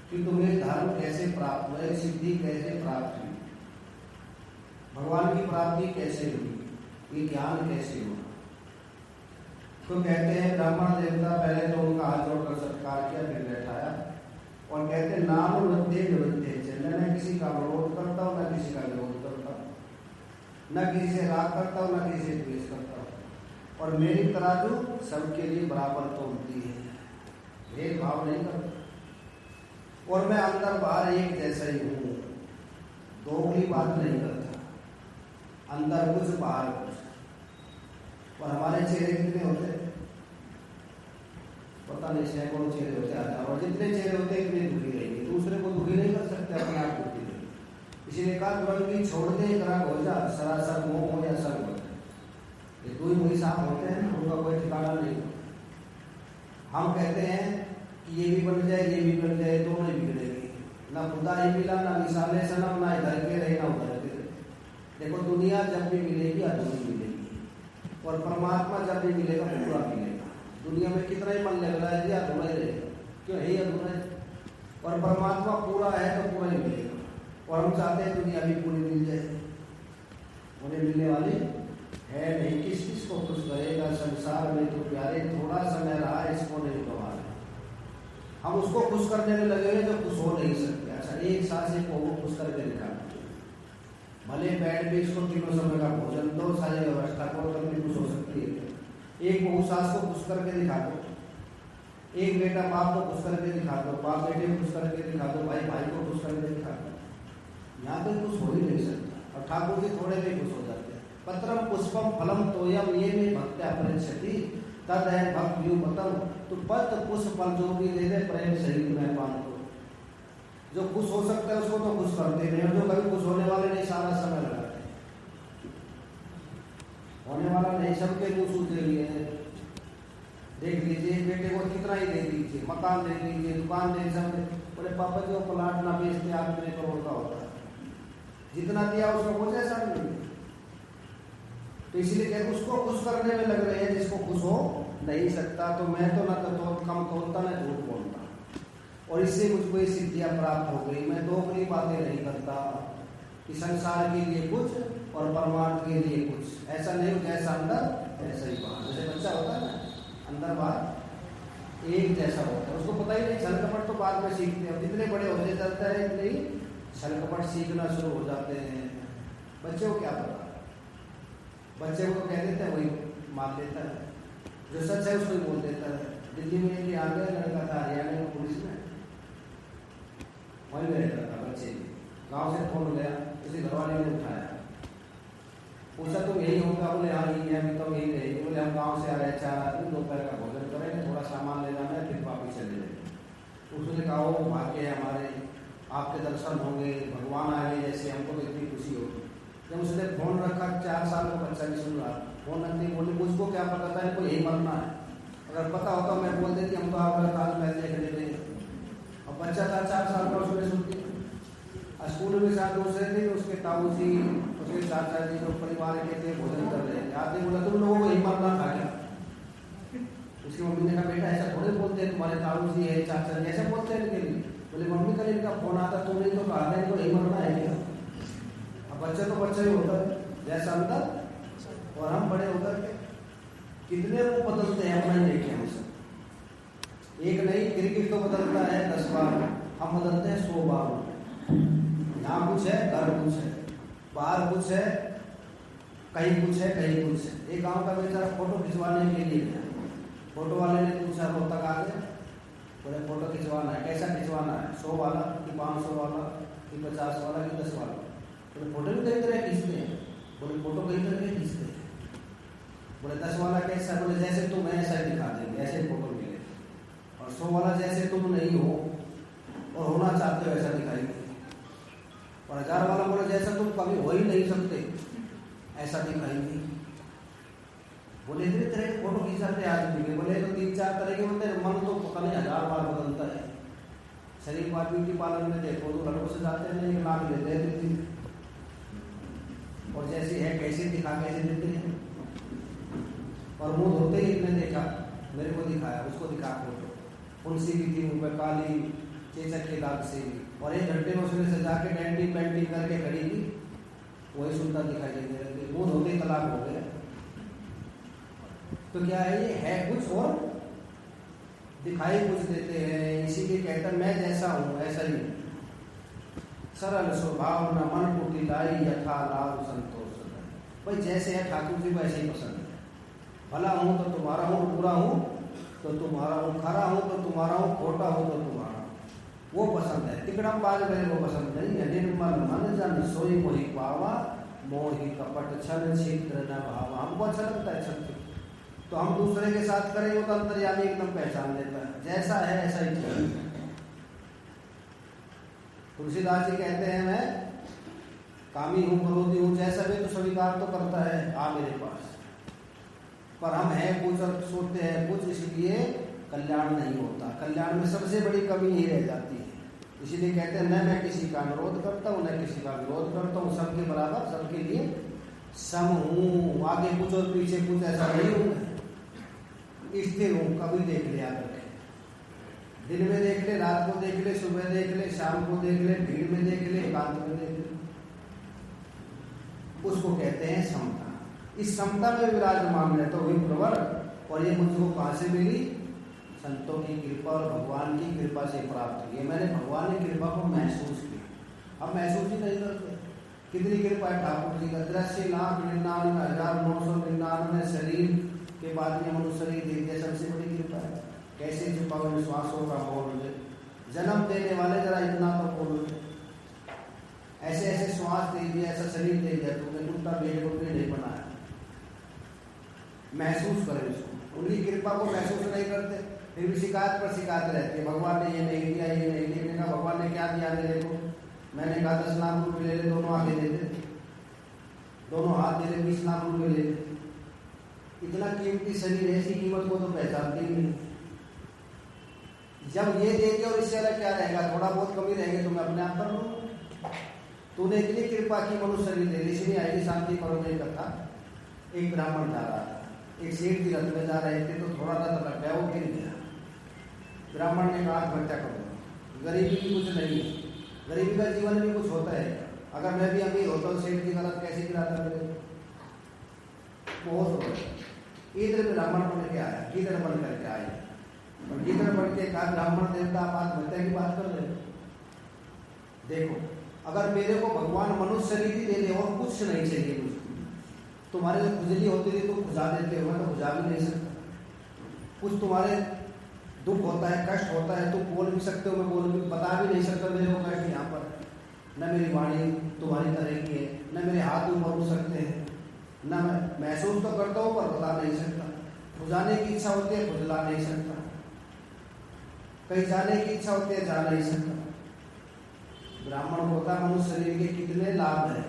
कि तुम्हें धर्म कैसे प्राप्त हुआ, सिद्धि कैसे प्राप्त हुई, भगवान की प्राप्ति कैसे हुई, ये ज्ञान कैसे हुआ। तो कहते हैं ब्राह्मण देवता पहले तो उनका हाथ जोड़कर सत्कार किया, फिर बैठाया और कहते हैं नाम वृद्धे निवृत्ते, न किसी का विरोध करता हूँ न किसी का विरोध करता हूँ, न किसी से राग करता हूँ न किसी से द्वेष करता हूँ, और मेरी तराजू सबके लिए बराबर तोलती है, भेदभाव नहीं करता, और मैं अंदर बाहर एक जैसा ही हूँ, दोगली बात नहीं करता, अंदर कुछ बाहर कुछ। और हमारे चेहरे कितने होते हैं पता नहीं, सैकड़ों चेहरे होते हैं, और जितने चेहरे होते हैं इतने दुखी रहेंगे, दूसरे को दुखी नहीं कर सकते, अपने आप दुखी रहेंगे। इसीलिए कहा दुरंगी छोड़ दे ग्रह हो जा, सरासर मोह हो या सब हो जाए, ये दो ही वही साफ होते हैं, उनका कोई ठिकाना नहीं। हम कहते हैं कि ये भी बन जाए ये भी बन जाए, दोनों ही बिगड़ेगी, ना खुदा ही मिला ना मिसाले सनम, ना इधर के रहे ना उधर के रहे। देखो दुनिया जब भी मिलेगी अधूरी मिलेगी, और परमात्मा जब भी मिलेगा पूरा मिलेगा। दुनिया में कितना ही मन लग रहा है अधूरा ही रहेगा, क्यों है अधूरा है, और परमात्मा पूरा है तो पूरा ही मिलेगा। और हम चाहते हैं दुनिया भी पूरी मिल जाए, उन्हें मिलने वाली है नहीं, किस किस को खुश करेगा संसार में तो प्यारे, थोड़ा समय रहा इसको नहीं गवा। हम उसको खुश करने में लगे हुए जो खुश हो नहीं सकते। अच्छा एक सांस को वो खुश करके दिखा, भले बैठ भी इसको तीनों समय का भोजन दो, सारी व्यवस्था करो तब भी खुश हो सकती है। एक बहू सास को खुश करके दिखा दो, एक बेटा बाप को खुश करके दिखा दो, बाप बेटे को खुश करके दिखा दो, भाई भाई को खुश करके दिखा दो, यहाँ तो खुश हो ही नहीं सकता। और ठाकुर जी थोड़े भी खुश हो जाते हैं। पत्रम पुष्पम फलम तोयम ये में भक्त्या पृच्छति तद है भक्त यू मतम, तो पत्र पुष्प फल जो भी दे दे प्रेम सहित मैं पान को। जो खुश हो सकता है उसको तो खुश करते नहीं, और जो कभी खुश होने वाले नहीं सारा समय लगाते होने वाला नहीं, सबके मुँह सूझे लिए हैं। देख लीजिए बेटे को कितना ही दे दीजिए, मकान दे दीजिए, दुकान दे दीजिए, बोले पापा जी वो प्लाट ना बेचते आप इतने करोड़ का होता है, जितना दिया उसको कुछ ऐसा नहीं। तो इसलिए कहते उसको खुश करने में लग रहे हैं जिसको खुश हो नहीं सकता। तो मैं तो ना तो कम तोलता ना झूठ बोलता, और इससे मुझको ये सिद्धियां प्राप्त हो गई। मैं दोगली बातें नहीं करता कि संसार के लिए कुछ और परमार्थ के लिए कुछ, ऐसा नहीं, जैसा अंदर ऐसा ही बाहर। जैसे बच्चा होता है ना अंदर बाहर एक जैसा होता है, उसको पता ही नहीं, छल कपट तो बाद में सीखते हैं, जितने बड़े होते जाते हैं इतने ही छल कपट सीखना शुरू हो जाते हैं। बच्चे को क्या पता, बच्चे को कह देते हैं वही मान लेता है, जो सच है उसको ही बोल देता है। दिल्ली में एक आ गया लड़का था, हरियाणा में पुलिस में वही में रहता था, बच्चे गाँव से फोन गया, उसी घर वाले ने उठाया, पूछा तुम यही होगा, बोले हाँ यही है, तो यही रहेगी। बोले हम गांव से आ रहे 4 आदमी, दोपहर का भोजन करेंगे, थोड़ा सामान ले जाना है, फिर वापिस चले जाएंगे। उसने कहा वो भाग्य है हमारे, आपके दर्शन होंगे, भगवान आए जैसे, हमको तो इतनी खुशी होगी। जब उसने फोन रखा, 4 साल का बच्चा भी सुन रहा, फोन रखते बोले मुझको क्या पता था इनको यही मरना है, अगर पता होता मैं बोल देती हम तो आपका ताजमहल देखने गए। और बच्चा था 4 साल का, उसने सुनती स्कूल में साथ दूसरे थे, उसके ताऊ जी उसके चाचा जी जो परिवार के थे भोजन कर रहे थे, आते बोला तुम लोगों को यही मरना था क्या? उसकी मम्मी ने कहा बेटा ऐसा थोड़े बोलते हैं, तुम्हारे ताऊ जी है चाचा जी ऐसे बोलते हैं इनके लिए। बोले मम्मी कल इनका फोन आता तुमने तो कहा था इनको यही मरना है क्या? अब बच्चा तो बच्चा ही होता है, जैसा अंदर और हम बड़े होकर के कितने रूप बदलते हैं हम नहीं देखे। हम सब एक नहीं, क्रिकेट तो बदलता है 10 बार, हम बदलते हैं 100 बार। यहाँ कुछ है, घर कुछ है, बाहर कुछ है, कहीं कुछ है, कहीं कुछ है। एक गांव का बेचारा फोटो खिंचवाने के लिए गया, फोटो वाले ने पूछा रोहतक आ गए, बोले फोटो खिंचवाना है, कैसा खिंचवाना है, 100 वाला कि 500 वाला कि 50 वाला कि 10 वाला? बोले फोटो भी कई तरह खींचते हैं। बोले फोटो कई तरह के खींचते हैं। बोले 10 वाला कैसा? बोले जैसे तुम ऐसा दिखा देंगे, ऐसे फोटो मिले। और 100 वाला जैसे तुम नहीं हो और होना चाहते हो ऐसा दिखाएंगे। और 1000 वाला बोले जैसा तुम कभी हो ही नहीं सकते ऐसा दिखाएंगे। बोले इतने तरह के फोटो खींचाते आदमी के। बोले तो 3-4 तरह के होते हैं, मन तो पता नहीं 1000 बार बदलता है। शरीर का ब्यूटी पार्लर में देखो तो लड़कों से जाते हैं, एक लाख लेते हैं, और जैसी है कैसे दिखा कैसे देते हैं। और मुंह धोते ही इतने देखा, मेरे को दिखाया, उसको दिखा फोटो, फुंसी भी थी मुँह पे, काली चेचक के दाग से भी, और 1 घंटे में उसने सजा के पेंटिंग करके खड़ी की, वही सुंदर दिखाई देने लगे, वो होते तलाक हो गया। तो क्या है, ये है कुछ और दिखाई कुछ देते हैं। इसीलिए कहता मैं जैसा हूँ ऐसा ही हूँ। सरल स्वभाव न मन कुटिलाई यथा लाभ संतोष। भाई जैसे है ठाकुर जी को ऐसे ही पसंद है। भला हूँ तो तुम्हारा हूँ, बुरा हूँ तो तुम्हारा हूँ, खरा हूँ तो तुम्हारा हूँ, खोटा हूँ तो तुम्हारा, वो पसंद है। तिकड़म बाज मेरे को पसंद नहीं है। निर्मल मन जन सोई मोहि पावा, मोहि कपट छल छिद्र न भावा। हमको अच्छा लगता है छल, तो हम दूसरे के साथ करें वो तो अंतर्यामी एकदम पहचान लेता है, जैसा है ऐसा ही चाहिए। तुलसीदास जी कहते हैं मैं कामी हूँ, क्रोधी हूँ, जैसा भी तो स्वीकार तो करता है आ मेरे पास, पर हम हैं कुछ और सोचते हैं कुछ, इसलिए कल्याण नहीं होता। कल्याण में सबसे बड़ी कमी ही रह जाती है। इसीलिए कहते हैं न मैं किसी का अनुरोध करता हूँ न किसी का विरोध करता हूँ, सबके बराबर सबके लिए सम हूँ। आगे कुछ और पीछे कुछ ऐसा नहीं हूँ, स्थिर हूँ। कभी देख लिया करके, दिन में देख ले, रात को देख ले, सुबह देख ले, शाम को देख ले, भीड़ में देख ले, एकांत में देख ले, उसको कहते हैं समता। इस समता में विराजमान है तो वही प्रवर। और ये मुझको कहाँ से मिली? संतों की कृपा और भगवान की कृपा से प्राप्त हुई है। मैंने भगवान की कृपा को महसूस किया, अब महसूस ही नहीं करते। कितनी कृपा है ठाकुर जी का। 83,99,999 शरीर के बाद में मनुष्य शरीर दे दिया, सबसे बड़ी कृपा है। कैसे छुपाओ विश्वासों का मोल, जन्म देने वाले जरा इतना तो बोलो, ऐसे ऐसे श्वास दे दिया, ऐसा शरीर दे दिया, तुमने कुत्ता बेटे को नहीं बनाया। महसूस करें उसको, उनकी कृपा को महसूस नहीं करते, फिर भी शिकायत पर शिकायत रहती है। भगवान ने ये नहीं दिया, ये नहीं दिया। मैंने कहा भगवान ने क्या दिया मेरे को? मैंने कहा 10 लाख रुपये ले ले, दोनों आगे दे दे, दोनों हाथ दे दे, 20 लाख रुपये ले ले। इतना कीमती शरीर, ऐसी कीमत को तो पहचानते ही नहीं। जब ये दे दिया और इससे अलग क्या रहेगा? थोड़ा बहुत कमी रहेगी तो मैं अपने आप कर लूँगा। तूने इतनी कृपा की, मनुष्य शरीर दे दी। इसलिए आएगी शांति पर्व में कथा, एक ब्राह्मण जा रहा था, एक सेठ की रथ में जा रहे थे, तो थोड़ा सा लग गया, वो गिर गया। ब्राह्मण ने कहा बच्चा करो, गरीबी भी कुछ नहीं है, गरीबी का जीवन भी कुछ होता है। अगर मैं भी अमीर होता हूँ, सेठ की तरफ कैसे गिराता मेरे? बहुत होता है। इधर ब्राह्मण बन के आया, गीदड़ बन करके आया, और गीदड़ बन के कहा ब्राह्मण देवता आप आत्महत्या की बात कर रहे हो? देखो, अगर मेरे को भगवान मनुष्य शरीर ही दे दे और कुछ नहीं चाहिए मुझको, तुम्हारे जो खुजली होती थी तुम खुजा देते हो, मैं तो खुजा भी नहीं सकता। कुछ तुम्हारे दुख होता है, कष्ट होता है, तुम बोल भी सकते हो, मैं बोल भी बता भी नहीं सकता मेरे को कष्ट यहाँ पर। न मेरी वाणी तुम्हारी तरह की है, न मेरे हाथ तुम बोल सकते हैं, न मैं महसूस तो करता हूँ पर बता नहीं सकता। खुजाने की इच्छा होती है, खुजला नहीं सकता। कहीं जाने की इच्छा होती है, जा नहीं सकता। ब्राह्मण होता मनुष्य शरीर के कितने लाभ है,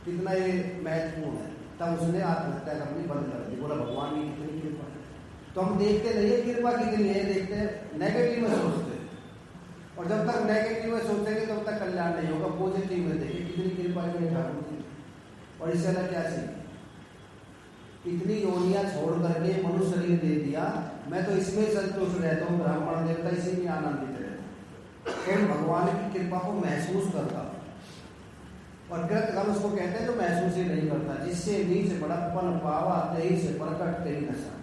कितना ये महत्वपूर्ण है, तब उसने आत्महत्या करनी बंद कर दी। बोला भगवान की कितनी कृपा है। तो हम देखते नहीं है कृपा कितनी है, देखते हैं नेगेटिव में सोचते हैं, और जब तक नेगेटिव में सोचेंगे तब तक कल्याण नहीं होगा। पॉजिटिव में देखिए कितनी कृपा है ठाकुर जी। और इससे अलग क्या चाहिए? इतनी योनियां छोड़ करके मनुष्य शरीर दे दिया, मैं तो इसमें संतुष्ट रहता हूँ। ब्राह्मण देवता इसी में आनंदित रहता है, तो भगवान की कृपा को महसूस करता। और कृतघ्न उसको कहते हैं जो महसूस ही नहीं करता। जिससे नीच बड़प्पन पावा, तेही से प्रकट तेही नशा।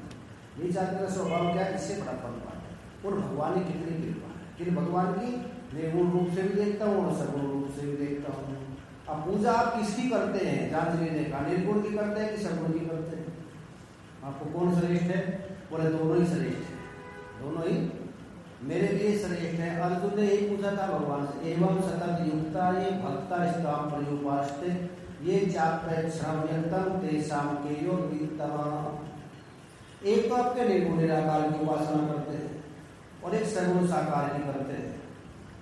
नीच आदमी का स्वभाव क्या है? इससे बड़प्पन पाता। और भगवान की कितनी कृपा है, कि भगवान की निर्गुण रूप से भी देखता हूँ और सगुण रूप से भी देखता हूँ। अब पूजा आप किसकी करते हैं जांच लेने का? निर्गुण की करते हैं कि सगुण की करते हैं? आपको कौन श्रेष्ठ है? बोले दोनों ही श्रेष्ठ है, दोनों ही मेरे लिए श्रेष्ठ है। अर्जुन ने यही पूछा था भगवान से, एवं सतत युक्ता ये भक्ता स्ताम पर्युपास्ते ये चाप्य श्रमयंतम तेषाम के योग वित्तम। एक तो आपके निर्गुण निराकार की उपासना करते हैं और एक सगुण साकार की करते हैं।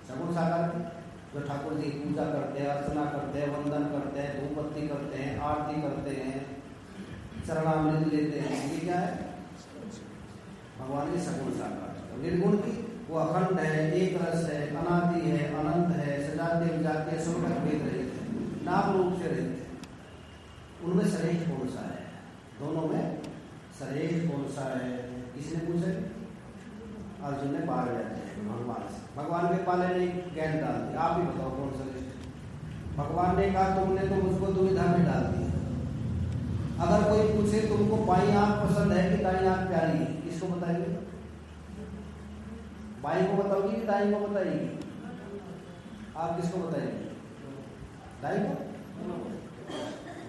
सगुण साकार की जो ठाकुर जी की पूजा करते हैं, अर्चना करते हैं, वंदन करते हैं, धूप बत्ती करते हैं, आरती करते हैं, चरणामृत लेते हैं, ये क्या है? भगवान की सगुण साकार। निर्गुण की वो अखंड है, एक रस है, अनादि है, अनंत है, सजातीय विजातीय स्वरूप भेद रहित है, नाम रूप से रहित है। उनमें श्रेष्ठ कौन सा है? दोनों में श्रेष्ठ कौन सा है? किसने पूछा? अर्जुन ने 12 भगवान से। भगवान के पाले ने गैस डाल दी, आप ही बताओ कौन सा लिस्ट? भगवान ने कहा तुमने तो मुझको दुविधा में डाल दिया। अगर कोई पूछे तुमको बाई आंख पसंद है कि दाई आंख प्यारी है, किसको बताइए? बाई को बताओगी कि दाई को बताइएगी? आप किसको बताइए? दाई को।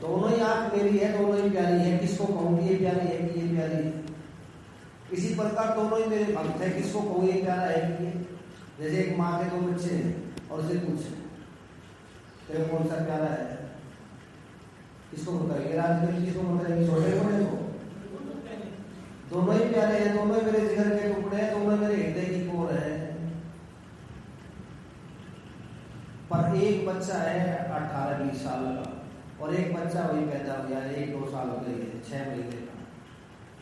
दोनों ही आंख मेरी है, दोनों ही प्यारी है, किसको कहूंगी ये प्यारी है कि ये प्यारी है? इसी प्रकार दोनों ही मेरे भक्त है, किसको कहूँ ये प्यारा है कि ये? जैसे एक माँ के 2 बच्चे हैं और उसे पूछे तेरे कौन सा प्यारा है, किसको बताइए? राजनीति किसको बताइए? छोटे बड़े को? दोनों ही प्यारे हैं, दोनों ही मेरे जिगर के टुकड़े हैं, दोनों मेरे हृदय की कोर है। पर एक बच्चा है 18-20 साल का और एक बच्चा वही पैदा हो गया 1-2 साल हो गई है, 6 महीने का।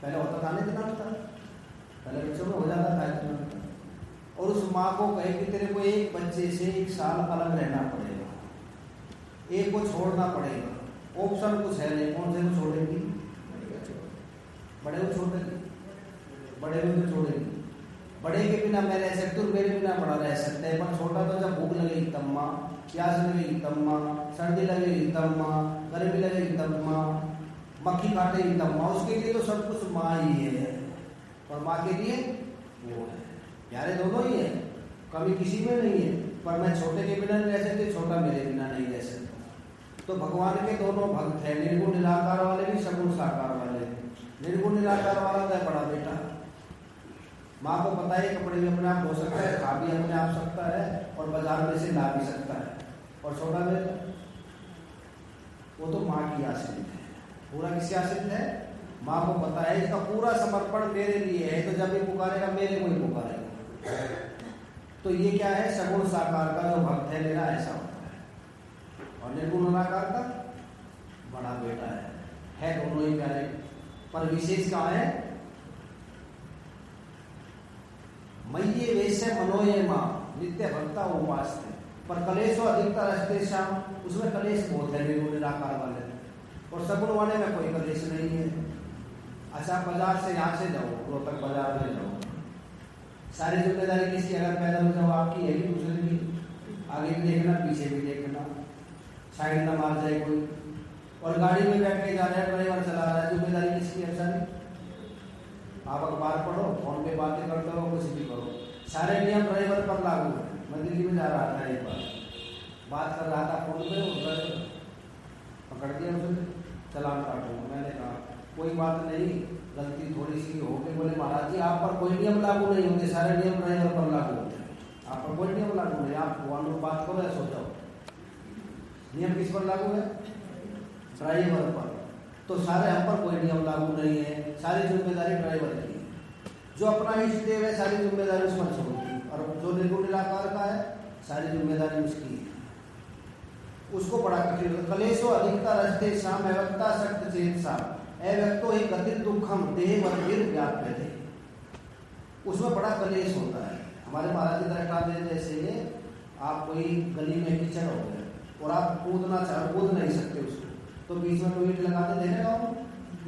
पहले होता था नहीं, इतना था पहले बच्चों में हो जाता था इतना। और उस माँ को कहे कि तेरे को एक बच्चे से 1 साल अलग रहना पड़ेगा, एक को छोड़ना पड़ेगा, ऑप्शन कुछ है नहीं, कौन से को छोड़ेगी? बड़े को छोड़ेगी, बड़े को छोड़ेगी। बड़े के बिना मैं रह सकती हूँ, मेरे बिना बड़ा रह सकता है, पर छोटा तो जब भूख लगेगी तब माँ, प्यास लगेगी तब माँ, सर्दी लगेगी तब माँ, गर्मी लगेगी तब माँ, मक्खी काटेगी तब माँ। उसके लिए तो सब कुछ माँ ही है, और माँ के लिए वो है। प्यारे दोनों ही है, कभी किसी में नहीं है, पर मैं छोटे के बिना नहीं रह सकती, छोटा मेरे बिना नहीं रह सकता। तो भगवान के दोनों भक्त हैं, निर्गुण निराकार वाले भी, सगुण साकार वाले भी। निर्गुण निराकार वाला तो है बड़ा बेटा, माँ को पता है कपड़े भी अपने आप हो सकता है, खा भी अपने आप सकता है और बाजार में से ला भी सकता है। और छोटा बेटा वो तो माँ की आश्रित है, पूरा किससे आश्रित है? माँ को पता है इसका पूरा समर्पण मेरे लिए है, तो जब ये पुकारेगा मेरे को ही पुकारेगा। तो ये क्या है? सगुण साकार का जो भक्त है मेरा ऐसा होता है, और निर्गुण निराकार का बड़ा बेटा है दोनों ही प्यारे। पर विशेष कहाँ है? मय्ये वैसे मनोये माँ नित्य भक्ता उपासते, पर कलेश अधिकता रस्ते श्याम, उसमें कलेश बहुत है निर्गुण निराकार वाले, और सगुण वाले में कोई कलेश नहीं है। अच्छा, बाजार से यहाँ से जाओ, रोहतक बाजार में जाओ, सारी जिम्मेदारी किसकी? अगर पैदल जाओ आपकी है कि दूसरे की? आगे भी देखना, पीछे भी देखना, साइड ना मार जाए कोई। और गाड़ी में बैठ के जा रहे हैं, ड्राइवर चला रहा है, जिम्मेदारी किसकी है? सारी। आप अखबार पढ़ो, फोन पे बातें करते हो, कुछ भी करो, सारे नियम ड्राइवर पर लागू है। मैं दिल्ली में जा रहा था, एक बात कर रहा था फोन पे, ड्राइवर पकड़ दिया, उसने चलान काटूंगा। मैंने कहा कोई बात नहीं, गलती थोड़ी सी हो गई। बोले महाराज जी आप पर कोई नियम लागू नहीं होते, सारे नियम ड्राइवर पर लागू होते हैं, आप पर कोई नियम लागू नहीं। आप बात करो या सोचो, नियम किस पर लागू है? ड्राइवर पर। तो सारे हम पर कोई नियम लागू नहीं है, सारी जिम्मेदारी ड्राइवर की है। जो अपना इष्ट देव है सारी जिम्मेदारी उस पर छोड़ती, और जो निर्गुण निराकार का है सारी जिम्मेदारी उसकी है। उसको बड़ा कठिन। कलेशो अधिकता रस्ते श्याम अव्यक्ता शक्त चेत सा अव्यक्तो ही गतित दुखम देह वर्गीर व्याप्य थे। उसमें बड़ा कलेश होता है। हमारे महाराज की दृष्टांत जैसे आप कोई गली में कीचड़ हो गए और आप कूद नहीं सकते उसको, तो बीच में तो ईंट लगाते देने गाँव,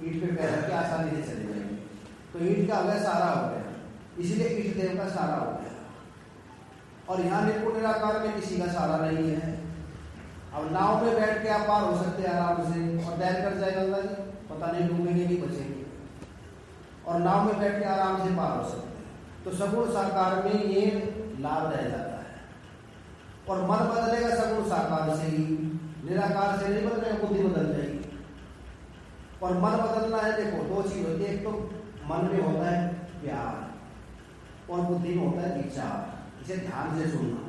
ईंट पे पैर रख के आसानी से चले जाएंगे। तो ईंट का अगर सहारा हो गया, इसलिए ईष्ट देव का सहारा हो गया। और यहाँ निर्गुण निराकार में किसी का सहारा नहीं है। अब नाव में बैठ के आप पार हो सकते हैं आराम से, और तैर कर जाएगा अल्लाह जी, पता नहीं डूबेंगे नहीं बचेंगे, और नाव में बैठ के आराम से पार हो सकते हैं। तो सगुण साकार में ये लाभ रह जाता है। और मन बदलेगा सगुण साकार से ही, निराकार से नहीं बदलेगा, बुद्धि बदल जाएगी। और मन बदलना है, देखो 2 चीज होती है, एक तो मन में होता है प्यार और बुद्धि में होता है विचार। इसे ध्यान से सुनना।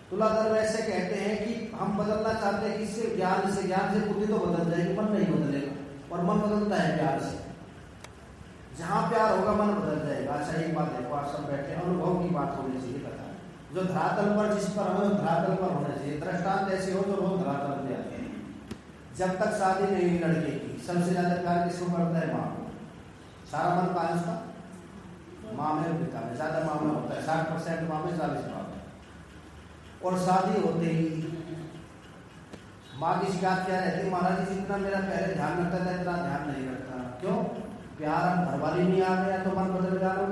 तुलाधर वैसे कहते हैं कि हम बदलना चाहते हैं किससे? ज्ञान से। ज्ञान से बुद्धि तो बदल जाएगी, मन नहीं बदलेगा। और मन बदलता है प्यार से। जहां प्यार होगा मन बदल जाएगा। अच्छा एक बात देखो, आप सब बैठे, अनुभव की बात होनी चाहिए। कथा जो धरातल पर, जिस पर हमें धरातल पर होना चाहिए। दृष्टांत ऐसे हो जो रोज धरातल पे आते हैं। जब तक शादी नहीं हुई लड़के की, सबसे ज्यादा प्यार किसको करता है? माँ को। सारा मन कहाँ है उसका? माँ में, पिता में। ज्यादा माँ में होता है, 60% माँ में, 40% बाप में। और शादी होते ही माँ की शिकायत क्या रहती? महाराज जी जितना मेरा पहले ध्यान रखता था इतना ध्यान नहीं रखता। क्यों? प्यार अब घरवाली नहीं आ गया तो मन बदल गया ना।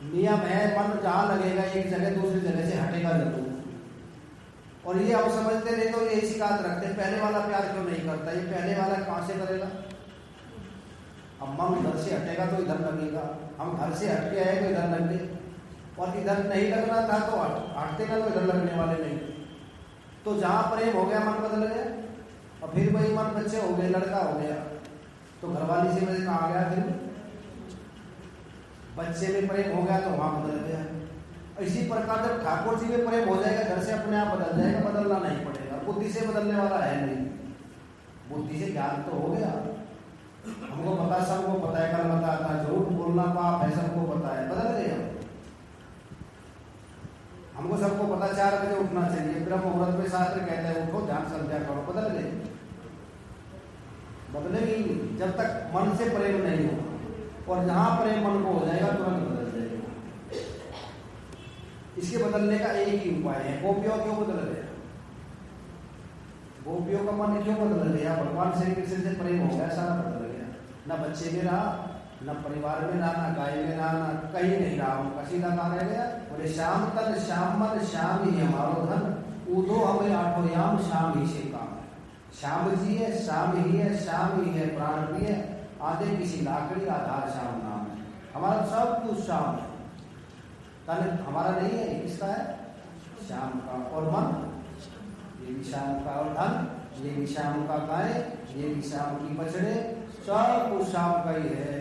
नियम है, मन जहाँ लगेगा एक जगह दूसरी जगह से हटेगा जरूर। और ये आप समझते नहीं तो ये शिकायत रखते पहले वाला प्यार क्यों नहीं करता, ये पहले वाला कहाँ से करेगा। अब मन घर से हटेगा तो इधर लगेगा, हम घर से हटके आए तो इधर लग गए, और इधर नहीं लगना था तो हटते ना तो इधर लगने वाले नहीं। तो जहाँ प्रेम हो गया मन बदल गया, और फिर वही मन बच्चे हो गए, लड़का हो गया, तो घरवाली से वजह कहाँ गया, फिर बच्चे में प्रेम हो गया तो वहाँ बदल गया। इसी प्रकार जब ठाकुर जी में प्रेम हो जाएगा घर से अपने आप बदल जाएगा, बदलना नहीं पड़ेगा। बुद्धि से बदलने वाला है नहीं, बुद्धि से ज्ञान तो हो गया, हमको पता, सबको पता है, कल बताता झूठ बोलना पाप है, सबको पता है, बदल गए हमको सबको पता 4 बजे उठना चाहिए, ब्रह्म मुहूर्त में शास्त्र कहते हैं उठो ध्यान संध्या करो, बदल गए, बदलेगी जब तक मन से प्रेम नहीं हो। और जहां प्रेम मन को हो जाएगा तुरंत बदल जाएगा। इसके बदलने का एक ही उपाय है। गोपियों क्यों बदल गया, गोपियों का मन क्यों बदल गया, भगवान श्री कृष्ण से प्रेम हो गया, सारा बदल गया, न बच्चे में रहा, न परिवार में रहा, न गाय में रहा, न कहीं नहीं रहा, उनका सीधा कहाँ रह गया, बोले श्याम तन श्याम मन श्याम ही हमारो धन, उदो हमें आठो याम श्याम ही से काम है। श्याम जी है, श्याम ही है, श्याम ही है, प्राण भी है, आधे किसी लाकड़ी आधार श्याम नाम है, हमारा सब कुछ श्याम है। तन हमारा नहीं है, किसका है, श्याम का। और मन ये भी श्याम का, और धन ये भी श्याम का, गाय ये भी श्याम की, बछड़े सब कुछ श्याम का ही है।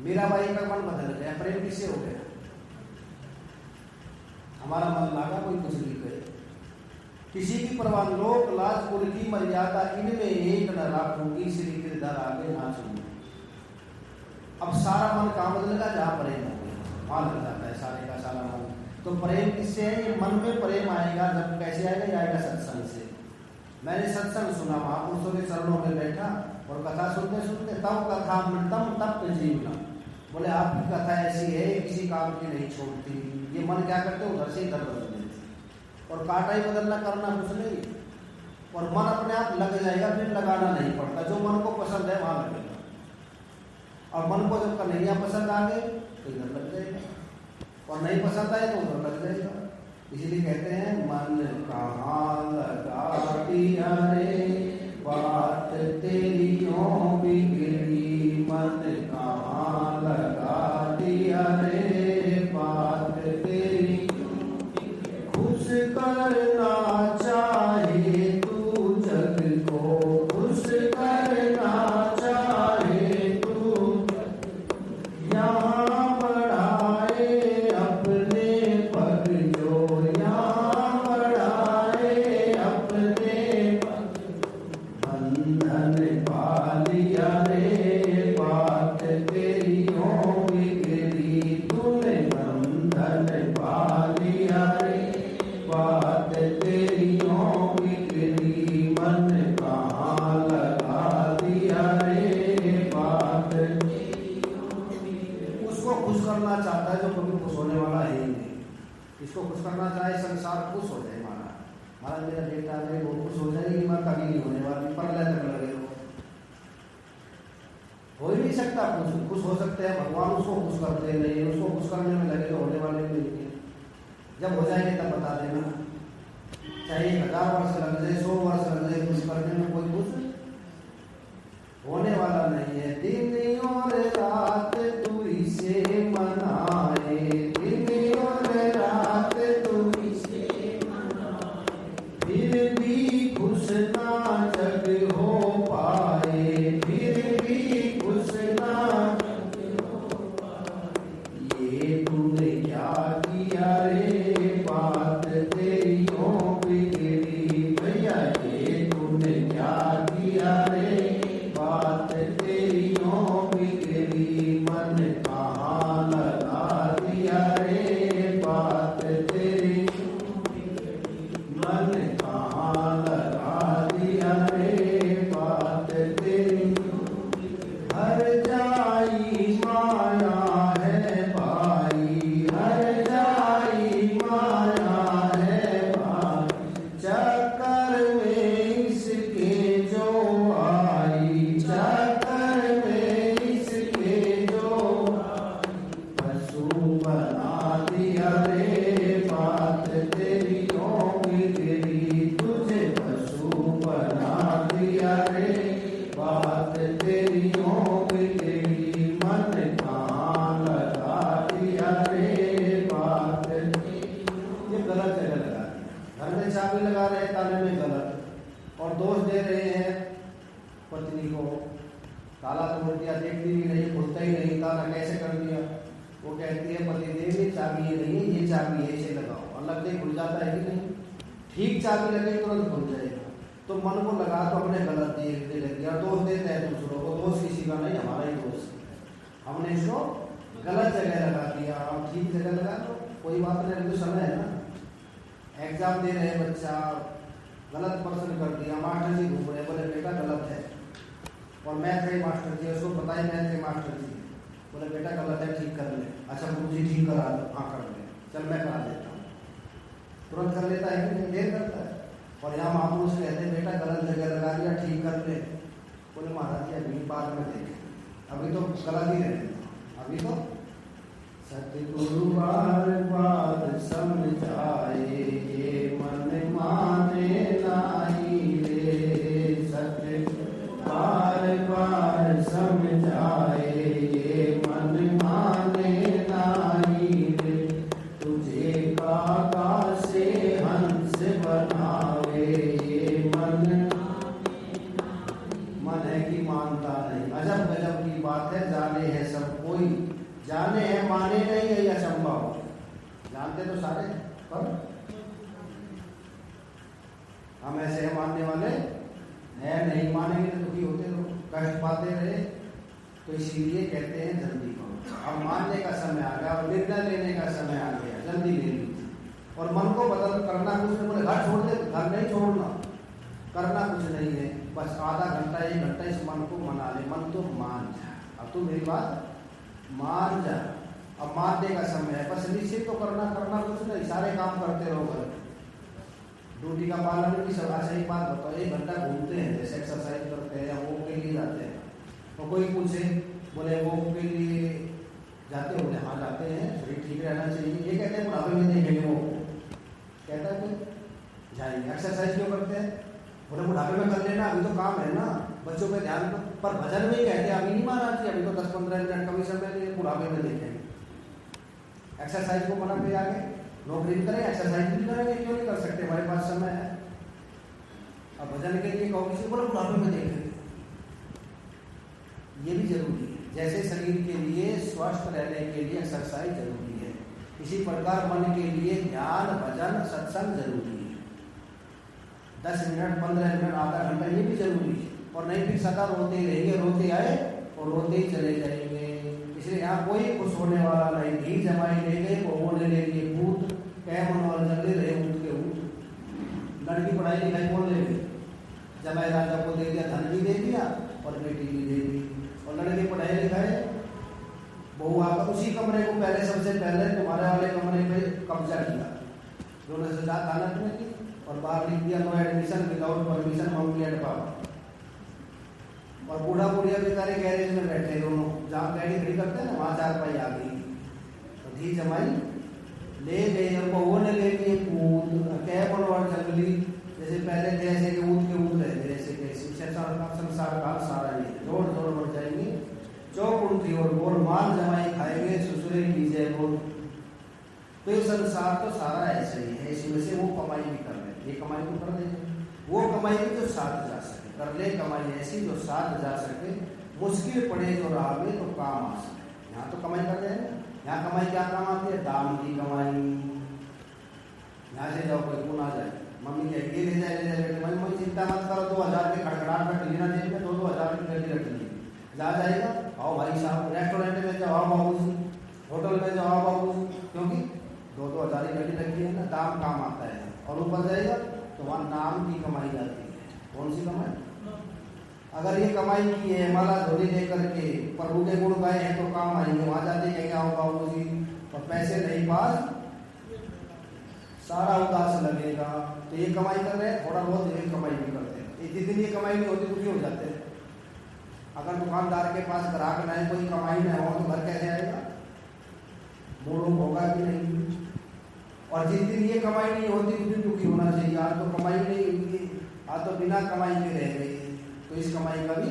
मीराबाई का मन बदल गया, प्रेम किससे हो गया, हमारा मन लागा कोई कुछ नहीं करे, किसी की परवाह, लोक लाज कुल की मर्यादा, इनमें एक न राखूंगी, श्री गिरधर आगे नाचूंगी। अब सारा मन कहाँ बदलेगा, जहाँ प्रेम हो गया वहां लग जाता है सारे का सारा मन। तो प्रेम किससे है, ये मन में प्रेम आएगा, जब कैसे आएगा, ये आएगा सत्संग से। मैंने सत्संग सुना, महापुरुषों के चरणों में बैठा और कथा सुनते सुनते तब कथा मृतम तप्त जीवनम, बोले आपकी कथा ऐसी है किसी काम की नहीं छोड़ती। ये मन क्या करते उधर से इधर बदल देते, और काटा ही बदलना करना कुछ नहीं, और मन अपने आप लग जाएगा, फिर लगाना नहीं पड़ता, जो मन को पसंद है वहां लगेगा। और मन को जब कन्हैया पसंद आ गए तो इधर लग जाएगा, और नहीं पसंद आए तो उधर लग जाएगा। इसीलिए कहते हैं मन कहाँ लगा दिया रे, बात तेरी क्यों बिगड़ी, मन कहाँ लगा दिया रे, बात तेरी खुश करना चाहे तू जग को, खुश करना चाहे तू, यहाँ बढ़ाए अपने पग जो, यहाँ बढ़ाए अपने पग, बंधन पा लिया रे, बात तेरी हो बिगड़ी, तूने बंधन पा लिया रे, बात तेरी हो बिगड़ी, मन कहाँ लगा दिया रे, बात उसको खुश करना चाहता है जो कभी खुश होने वाला है ही नहीं। इसको खुश करना चाहे संसार खुश हो जाए, महाराज मेरा बेटा है वो खुश हो जाएगी, मैं कभी नहीं होने वाली, परले तक लगे हो ही नहीं सकता। खुश हो सकते हैं भगवान, उसको खुश करते नहीं, उसको खुश करने में लगे तो होने वाले नहीं है। जब हो जाएंगे तब बता देना, चाहे 1000 वर्ष लग जाए, 100 वर्ष लग जाए, खुश करने में कोई खुश होने वाला नहीं है। दिन और रात तू इसे मनाए, दिन और रात तू इसे मनाए, फिर भी खुश ना जग हो पाए, फिर भी खुश ना जग हो पाए, ये तूने क्या किया रे, बात चाबी लगा रहे हैं ताले में गलत, और दोष दे रहे हैं पत्नी को, ताला तोड़ दिया, देखती भी नहीं, खुलता ही नहीं, ताला कैसे कर दिया। वो कहती है पति देव ये चाबी ये नहीं है, ये चाबी है, इसे लगाओ, और लगते ही खुल जाता है कि नहीं, ठीक चाबी लगे तुरंत खुल जाएगा। तो मन को लगा तो हमने गलत दे दिया, दोष देते हैं दूसरों को, दोष किसी का नहीं, हमारा ही दोष है, हमने इसको गलत जगह लगा दिया। और ठीक जगह लगा तो कोई बात नहीं, अभी तो समय है ना। एग्जाम दे रहे बच्चा, गलत प्रश्न कर दिया, मास्टर जी घूम रहे, बोले बेटा गलत है, और मैथ के मास्टर जी, उसको पता ही मैथ के मास्टर जी, बोले बेटा गलत है, ठीक कर ले। अच्छा गुरु जी ठीक करा दो, हाँ कर ले, चल मैं करा देता हूँ, तुरंत कर लेता है कि नहीं, देर करता है। और यहाँ महापुरुष कहते हैं बेटा गलत जगह लगा दिया, ठीक कर ले। बोले महाराज जी अभी बाद में देखें, अभी तो गलत ही रहे, अभी तो सतगुरु बार बार समझाए, ये मन माने नहीं रे, सतगुरु बार बार समझाए, ये मन माने नहीं रे, तुझे काका से हंस बनावे, ये मन है कि मानता नहीं। अजब गजब की बात है, जाने है सब कोई, जाने हैं माने नहीं है, यह संभव, जानते तो सारे पर हम ऐसे हैं मानने वाले है नहीं, मानेंगे तो दुखी होते लोग, कष्ट पाते रहे। तो इसीलिए कहते हैं जल्दी करो, अब मानने का समय आ गया और निर्णय लेने का समय आ गया, जल्दी ले लीजिए। और मन को बदल करना कुछ नहीं, बोले घर छोड़ दे, घर नहीं छोड़ना, करना कुछ नहीं है, बस आधा घंटा 1 घंटा इस मन को मना ले, मन तो मान जा, अब तो मेरी बात मान जा, अब मानने का समय है, बस निश्चित तो करना कुछ नहीं, सारे काम करते रहो घर, ड्यूटी का पालन भी सब। अच्छा एक बात बताओ, 1 घंटा घूमते हैं, जैसे एक्सरसाइज करते हैं या वॉक के लिए जाते हैं, तो कोई पूछे बोले वॉक के लिए जाते हो, बोले हाँ जाते हैं, शरीर ठीक रहना चाहिए, ये कहते हैं बुढ़ापे में देखेंगे वो, कहता है कोई जाएंगे। एक्सरसाइज क्यों करते हैं, बोले बुढ़ापे में कर लेना, अभी तो काम है ना, बच्चों पे ध्यान दो। पर भजन में ही कहते हैं अभी नहीं माना चाहिए, अभी तो 10-15 मिनट कभी समय नहीं, बुढ़ापे में देखेंगे। एक्सरसाइज को मना के आगे नौकरी भी करें, एक्सरसाइज भी करेंगे, क्यों नहीं कर सकते, हमारे पास समय है। अब भजन के लिए कहो किसी बोले बुढ़ापे में देखेंगे, ये भी जरूरी है। जैसे शरीर के लिए स्वस्थ रहने के लिए एक्सरसाइज जरूरी है, इसी प्रकार मन के लिए ध्यान भजन सत्संग जरूरी है। 10 मिनट 15 मिनट आधा घंटा ये भी जरूरी है, और नहीं फिर सदा रोते रहेंगे, रोते आए और रोते ही चले जाएंगे। इसलिए यहाँ कोई खुश होने वाला नहीं, घी जमाई ले गए वो ले लिए पूत, कह मन वाले जंगले रहे ऊँट के ऊँट। लड़की पढ़ाई लिखाई कौन ले गई, जमाई राजा को दे दिया, धन भी दे दिया और बेटी भी दे दी, और लड़के पढ़ाए लिखाए, बहू आकर उसी कमरे को पहले सबसे पहले तुम्हारे वाले कमरे पे कब्जा किया, दोनों से जात हालत में की, और बाहर लिख दिया no admission without permission mummy and papa. और बूढ़ा बुढ़िया बेचारे गैरेज में बैठे दोनों, जहाँ गाड़ी खड़ी करते हैं ना वहाँ 4 पाई आ गई, तो धी जमाई ले गई, और बहुओं ने ले लिए पूत, कह बनवाड़ जंगली, जैसे पहले थे ऐसे के ऊँट रहते, ऐसे कैसे संसार काल सारा ये जोड़ जोड़ बढ़ जाएंगे, चौकुंठ थी और बोल माल जमाई खाएंगे, ससुरे की जय बोल। तो ये संसार तो सारा ऐसे ही है, इसमें से वो कमाई भी कर ले, ये कमाई तो कर देंगे, वो कमाई भी जो साथ जा सके, कर ले कमाई ऐसी जो साथ जा सके, मुश्किल पड़े जो राह में तो काम आ सके। यहाँ तो कमाई कर रहे हैं, यहाँ कमाई क्या काम आती है, दाम की कमाई। यहाँ से जाओ कोई कौन आ जाए, मम्मी कहेगी ले जाए बेटे, मम्मी चिंता मत करो, 2000 के खड़खड़ाहट में लेना जेब में, 2-2000 की गड्डी रख ली, जा जाएगा, आओ भाई साहब, रेस्टोरेंट में जाओ बाबू जी, होटल में जाओ बाबू जी, क्योंकि 2-2000 की गड्डी रखी है ना, दाम काम आता है। और ऊपर जाएगा तो वहाँ नाम की कमाई आती है। कौन सी कमाई, अगर ये कमाई की है माला धोनी दे करके प्रभु के गुण गाए हैं तो काम आएंगे, वहाँ जाते कहेंगे आओ बाबू जी, और पैसे नहीं पास सारा उदास लगेगा। तो ये कमाई कर रहे हैं, थोड़ा बहुत ये कमाई भी करते हैं, जिस दिन ये कमाई नहीं होती दुखी हो जाते हैं। अगर दुकानदार के पास ग्राहक न है, कोई कमाई न हो तो घर कैसे आएगा, मूड होगा कि नहीं। और जिस दिन ये कमाई नहीं होती उस दिन दुखी होना चाहिए, आज तो कमाई नहीं हुई, आज तो बिना कमाई के रह गई। तो इस कमाई का भी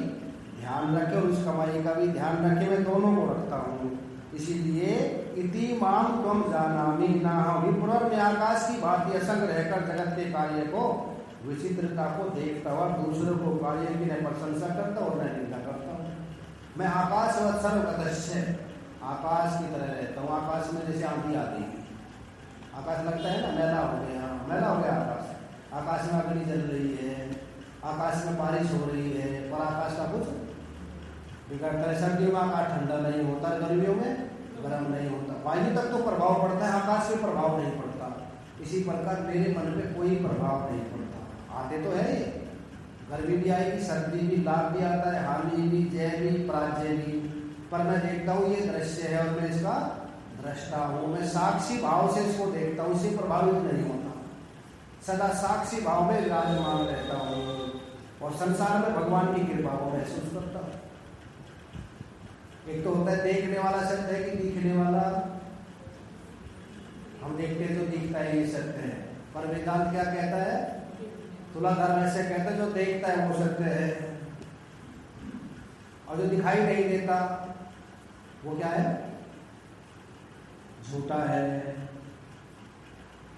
ध्यान रखें और उस कमाई का भी ध्यान रखें, मैं दोनों को रखता हूँ। इसीलिए इति माम त्वम जानामि ना विपुर में आकाश की भांति असंग रहकर जगत के कार्य को विचित्रता को देखता हुआ दूसरों को कार्य की न प्रशंसा करता और न निंदा करता हूँ। मैं आकाश व सर्वगतस्य आकाश की तरह रहता हूँ। आकाश में जैसे आंधी आती है, आकाश लगता है ना मैला हो गया आकाश में अग्नि जल रही है, आकाश में बारिश हो रही है, पर आकाश का कुछ बिगड़ता है। सर्दियों में आकाश ठंडा नहीं होता, गर्मियों में गर्म नहीं होता, वायु तक तो प्रभाव पड़ता है, आकाश पे प्रभाव नहीं पड़ता। इसी प्रकार मेरे मन पे कोई प्रभाव नहीं पड़ता। आते तो है ये, गर्मी भी आएगी, सर्दी भी, लाभ भी आता है, हानि भी, जय भी, पराजय भी, पर मैं देखता हूँ ये दृश्य है और मैं इसका दृष्टा हूँ। मैं साक्षी भाव से इसको देखता हूँ, इससे प्रभावित नहीं होता, सदा साक्षी भाव में विराजमान रहता हूँ और संसार में भगवान की कृपा को महसूस करता हूँ। एक तो होता है देखने वाला सत्य है कि दिखने वाला। हम देखते तो दिखता है ये सत्य है, पर वेदांत क्या कहता है? तुलाधर्म ऐसे कहता है जो देखता है वो सत्य है और जो दिखाई नहीं देता वो क्या है? झूठा है।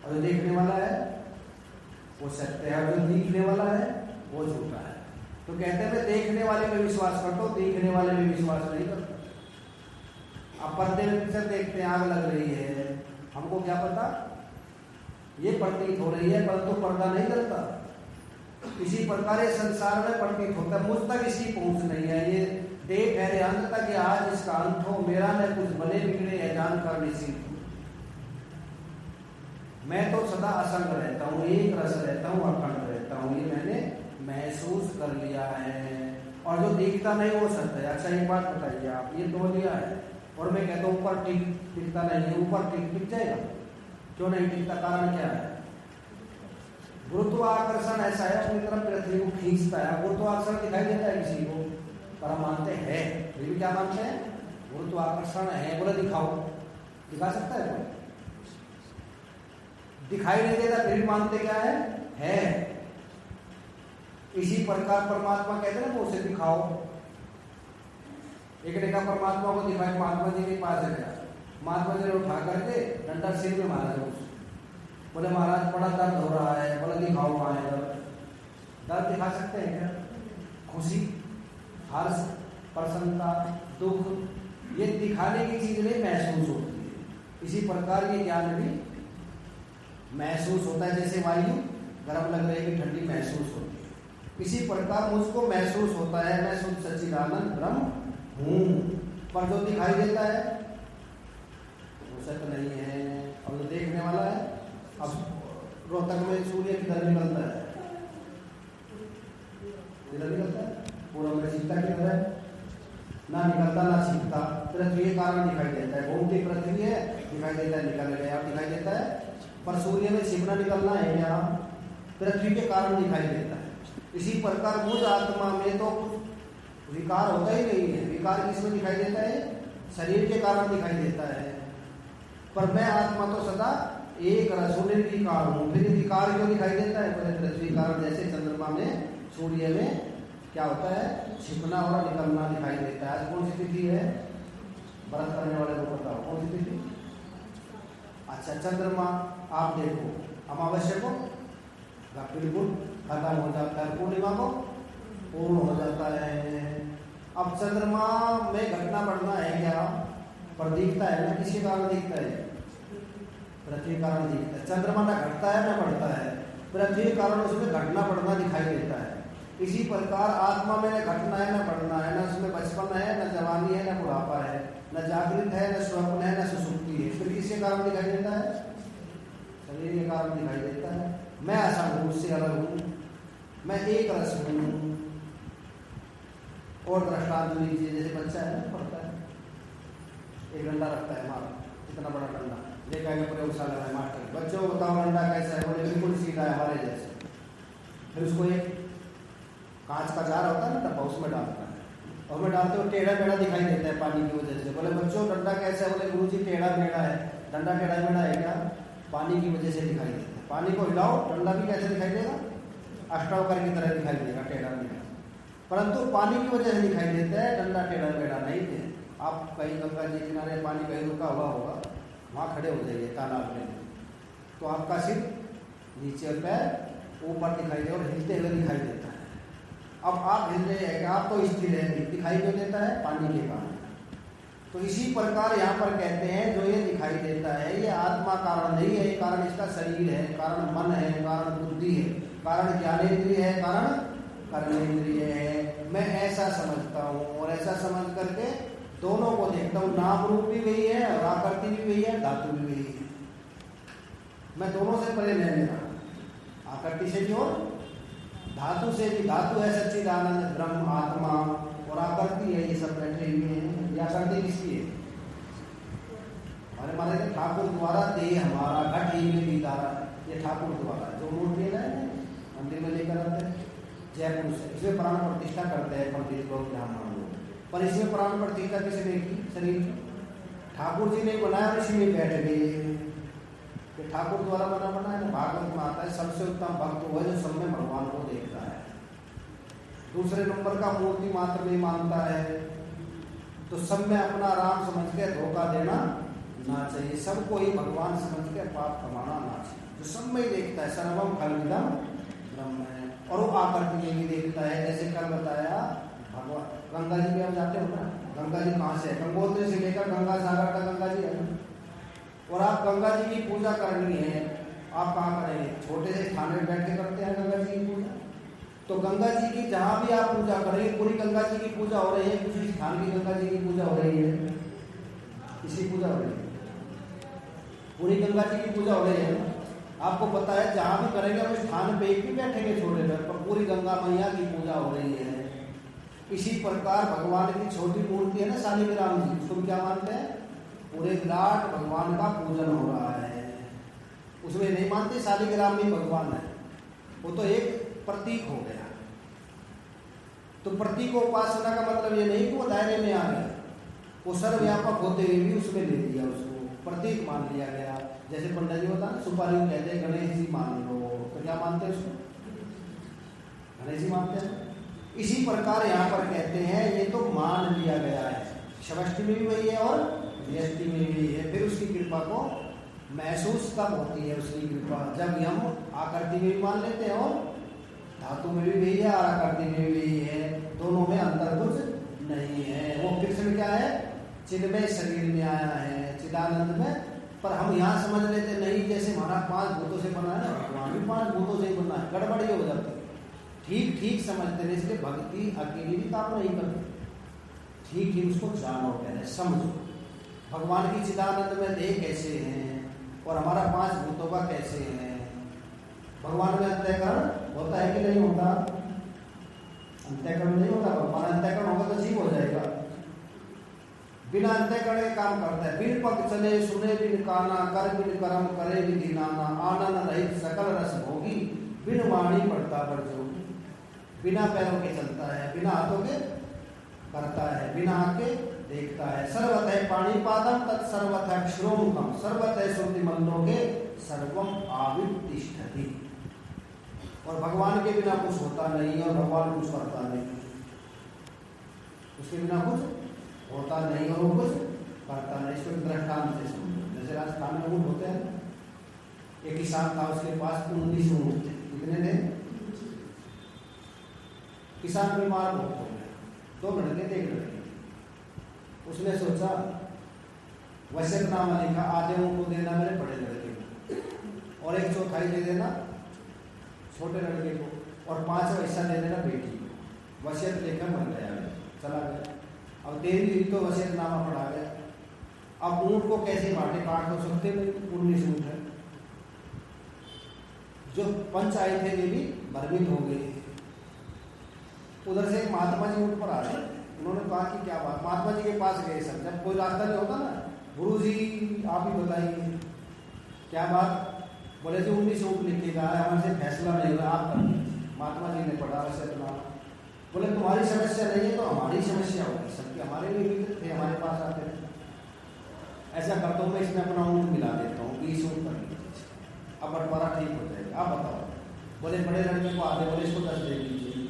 और जो देखने वाला है वो सत्य है और जो दिखने वाला है वो झूठा है। तो कहते हैं मैं देखने वाले में विश्वास करता हूँ, देखने वाले में विश्वास नहीं करता। अब पर्दे में पिक्चर देखते हैं, आग लग रही है, हमको क्या पता ये प्रतीत हो रही है, परंतु पर्दा नहीं करता। इसी प्रकार संसार में प्रतीत होता है, मुझ तक इसकी पहुंच नहीं है। ये देख है अंत तक आज इसका अंत हो, मेरा न कुछ भले बिगड़े है जान कर निश्चित। मैं तो सदा असंग रहता हूँ, एक रस रहता हूँ, अखंड रहता हूँ, ये मैंने महसूस कर लिया है। और जो दिखता नहीं वो सत्य है। अच्छा एक बात बताइए आप, ये दो लिया है और मैं कहता हूँ ऊपर टिकता नहीं है, ऊपर टिक जाएगा? क्यों नहीं टिकता? कारण क्या है? गुरुत्वाकर्षण ऐसा है, अपनी तरफ पृथ्वी को खींचता है। गुरुत्वाकर्षण दिखाई देता है किसी को, पर हम मानते हैं, फिर भी क्या मानते हैं? गुरुत्वाकर्षण है, बोले दिखाओ, दिखा सकता है कोई? दिखाई नहीं देता, फिर भी मानते क्या है? इसी प्रकार परमात्मा कहते हैं ना, उसे दिखाओ। एक ने कहा परमात्मा को दिखाए, महात्मा जी के पास गया, महात्मा जी ने उठा करके डंडा सिर में मारा है उसको। बोले महाराज बड़ा दर्द हो रहा है। बोले दिखाओ कहाँ है दर्द? दर्द दिखा सकते हैं क्या? खुशी, हर्ष, प्रसन्नता, दुख, ये दिखाने की चीज नहीं, महसूस होती है। इसी प्रकार ये ज्ञान भी महसूस होता है। जैसे वायु गर्म लग रही है, ठंडी महसूस होती है, इसी प्रकार मुझको महसूस होता है मैं शुद्ध सच्चिदानंद ब्रह्म हूँ। पर जो दिखाई देता है वो सत्य नहीं है। और जो देखने वाला है, अब रोहतक में सूर्य किधर निकलता है? किधर निकलता है? पूर्व में छिपता किधर है? ना निकलता ना छिपता। पृथ्वी के कारण दिखाई देता है, घूमती पृथ्वी है, दिखाई देता है, निकल गया, दिखाई देता है। पर सूर्य में छिपना निकलना है क्या? पृथ्वी के कारण दिखाई देता है। इसी प्रकार मुझ आत्मा में तो विकार होता ही नहीं है। विकार किसमें दिखाई देता है? शरीर के कारण दिखाई देता है। पर मैं आत्मा तो सदा एक रसोनिर्विकार हूँ। फिर विकार क्यों दिखाई देता है? बोले पृथ्वी कारण, जैसे चंद्रमा में, सूर्य में क्या होता है? छिपना और निकलना दिखाई देता है। आज कौन सी तिथि है? व्रत करने वाले को बताओ कौन सी तिथि? अच्छा, चंद्रमा आप देखो, अमावस्या को बिल्कुल खत्म हो जाता है, पूर्णिमा को पूर्ण हो जाता है। अब चंद्रमा में घटना बढ़ना है क्या? पर दिखता है ना, किसके कारण दिखता है? पृथ्वी कारण दिखता है। चंद्रमा ना घटता है ना बढ़ता है, पृथ्वी के कारण उसमें घटना बढ़ना दिखाई देता है। इसी प्रकार आत्मा में न घटना है न बढ़ना है, न उसमें बचपन है, न जवानी है, न बुढ़ापा है, न जागृत है, न स्वप्न है, न सुसुप्ति है। फिर किसके कारण दिखाई देता है? शरीर के कारण दिखाई देता है। मैं असंग हूँ, उससे अलग हूँ, मैं एक रस हूँ। और दृष्टांत लीजिए, जैसे बच्चा है ना, पढ़ता है, एक डंडा रखता है, मार इतना बड़ा डंडा लेकर आगे प्रयोगशाला में, मास्टर बच्चों को बताओ डंडा कैसा है? बोले बिल्कुल सीधा है हमारे जैसे। फिर उसको एक कांच का जार होता है ना डब्बा, उसमें डालता है, और में डालते हुए टेढ़ा मेढ़ा दिखाई देता है पानी की वजह से। बोले बच्चों डंडा कैसा है? बोले गुरुजी टेढ़ा मेढ़ा है। डंडा टेढ़ा मेढ़ा है क्या? पानी की वजह से दिखाई देता है। पानी को हिलाओ, डंडा भी कैसे दिखाई देगा? अष्टावकर की तरह दिखाई देगा, टेढ़ा मेढ़ा, परंतु पानी की वजह से दिखाई देता है, डंडा टेढ़ा मेढ़ा नहीं है। आप कहीं गंगा जी किनारे पानी कहीं रुका हुआ होगा, वहाँ खड़े हो जाइए तालाब में, तो आपका सिर नीचे और पैर ऊपर दिखाई दे और हिलते हुए दिखाई देता है। अब आप हिल रहे हैं, आप तो स्थिर है, दिखाई क्यों देता है? पानी के कारण। तो इसी प्रकार यहाँ पर कहते हैं जो ये दिखाई देता है ये आत्मा कारण नहीं है, कारण इसका शरीर है, कारण मन है, कारण बुद्धि है, कारण ज्ञानेंद्रिय है, कारण कर्मेंद्रिय है। मैं ऐसा समझता हूँ और ऐसा समझ करके दोनों को देखता हूँ, नाम रूप भी वही है और आकृति भी वही है, धातु भी वही है। मैं दोनों से परे नहीं लेना, आकृति से भी और धातु से भी। धातु है सच्चिदानंद ब्रह्म आत्मा और आकृति है ये सब बैठे हुए हैं। ये आकृति किसकी है? हमारे महाराज ठाकुर द्वारा देह हमारा घट ही में भी तारा, ये ठाकुर द्वारा जो मूर्ति है मंदिर में लेकर आते हैं जयपुर से, इसमें प्राण प्रतिष्ठा करते हैं पंडित लोग ब्राह्मण लोग। पर इसमें प्राण प्रतिष्ठा किसने की? शरीर ठाकुर जी ने बनाया, इसी में बैठ गए। ठाकुर द्वारा बना है। भागवत में आता है सबसे उत्तम भक्त वो है जो सब में भगवान को देखता है। दूसरे नंबर का मूर्ति मात्र नहीं मानता है, तो सब में अपना राम समझ के धोखा देना ना चाहिए। सबको ही भगवान समझ के पाप कमाना ना चाहिए। जो सब में ही देखता है सर्वम खलविदम ब्रह्म है, और वो आकृति में भी देखता है। जैसे कल बताया भगवान गंगा जी में आप जाते हो ना, गंगा जी कहाँ से है? गंगोत्री से लेकर गंगा सागर का गंगा जी है। और आप गंगा जी की पूजा करनी है, आप कहाँ करेंगे? छोटे से स्थान में बैठ के करते हैं गंगा जी की पूजा। तो गंगा जी की जहाँ भी आप पूजा करेंगे, पूरी गंगा जी की पूजा हो रही है, किसी स्थान की गंगा जी की पूजा हो रही है, किसी पूजा हो रही है, पूरी गंगा जी की पूजा हो रही है। आपको पता है जहाँ भी करेंगे उस स्थान पे एक भी बैठेंगे छोटे घर पर, पूरी गंगा मैया की पूजा हो रही है। इसी प्रकार भगवान की छोटी मूर्ति है ना शालिग्राम जी, उसको क्या मानते हैं? पूरे विराट भगवान का पूजन हो रहा है। उसमें नहीं मानते शालिग्राम में भगवान है, वो तो एक प्रतीक हो गया। तो प्रतीकोपासना का मतलब ये नहीं कि वो दायरे में आ गया, वो सर्वव्यापक होते हुए भी उसमें ले लिया, उसको प्रतीक मान लिया गया। जैसे पंडित जी होता ना सुपारी कहते हैं गणेश जी मान लो, तो क्या मानते हैं उसको? गणेश जी मानते हैं। इसी प्रकार यहाँ पर कहते हैं ये तो मान लिया गया है, समष्टि में भी वही है और व्यष्टि में भी है। फिर उसकी कृपा को महसूस कब होती है? उसकी कृपा जब हम आकृति में भी मान लेते हैं और धातु में भी वही है और आकृति में भी वही है, दोनों में अंतर कुछ नहीं है। वो कृष्ण क्या है? चिन्मय शरीर में आया है, चिदानंद में। पर हम यहाँ समझ लेते नहीं, जैसे हमारा 5 भूतों से बना है ना, भगवान भी 5 भूतों से ही बना है, गड़बड़ी हो जाती है। ठीक ठीक समझते नहीं, इसलिए भक्ति अकेली भी काम नहीं करती, ठीक ही उसको जानो, पहले समझो भगवान की चिदानंद में देह कैसे हैं और हमारा 5 भूतों का कैसे है। भगवान में अंतःकरण होता है कि नहीं होता? अंतःकरण नहीं होता। भगवान अंतःकरण होगा तो जीव हो जाएगा। बिना अंतःकरण के काम करता है। बिन पग चले सुने बिन काना, कर बिन कर्म करे विधि नाना, आनंद रहित सकल रस भोगी, बिन वाणी पढ़ता पर जोगी। बिना पैरों के चलता है, बिना हाथों के करता है, बिना आँख के देखता है। सर्वत है पाणिपादम तत्सर्वत है अक्षरोमुखम, सर्वत है श्रुति मंदों के सर्वम आविर्तिष्ठति। और भगवान के बिना कुछ होता नहीं और भगवान कुछ करता नहीं, उसके बिना कुछ होता नहीं और वो कुछ करता नहीं। इसको दृष्टांत से समझो। जैसे राजस्थान में ऊँट होते हैं, एक किसान था, उसके पास 19 ऊँट थे। कितने थे? किसान बीमार बहुत हो गया, 2 लड़के थे, 1 लड़की। उसने सोचा वसीयतनामा लिखा, आधे ऊँट को देना मेरे बड़े लड़के को और 1/4 दे देना छोटे लड़के को और 5वां हिस्सा दे देना बेटी को। वसीयत लेकर मर गया, चला गया। अब 13वीं तो वसीयतनामा पढ़ा गया। अब ऊँट को कैसे बांटे? काट तो सकते नहीं, 19 ऊँट है। जो पंच आए थे वे भी भ्रमित हो गए। उधर से एक महात्मा जी ऊँट पर आ गए। उन्होंने कहा कि क्या बात? महात्मा जी के पास गए सब, जब कोई रास्ता नहीं होता ना, गुरु जी आप ही बताइए क्या बात? बोले जी 19 ऊँट लिखेगा, हमसे फैसला नहीं हुआ, आप कर दीजिए। महात्मा जी ने पढ़ा वसीयतनामा। बोले तुम्हारी समस्या नहीं है तो हमारी समस्या होगी, सबकी हमारे भी मित्र थे, हमारे पास आते थे। ऐसा करता हूँ मैं, इसमें अपना ऊँट मिला देता हूँ, 20 ऊँट कर लीजिए, अब बंटवारा ठीक हो जाएगा। आप बताओ। बोले बड़े लड़के को आधे, बोले इसको 10 दे दीजिए,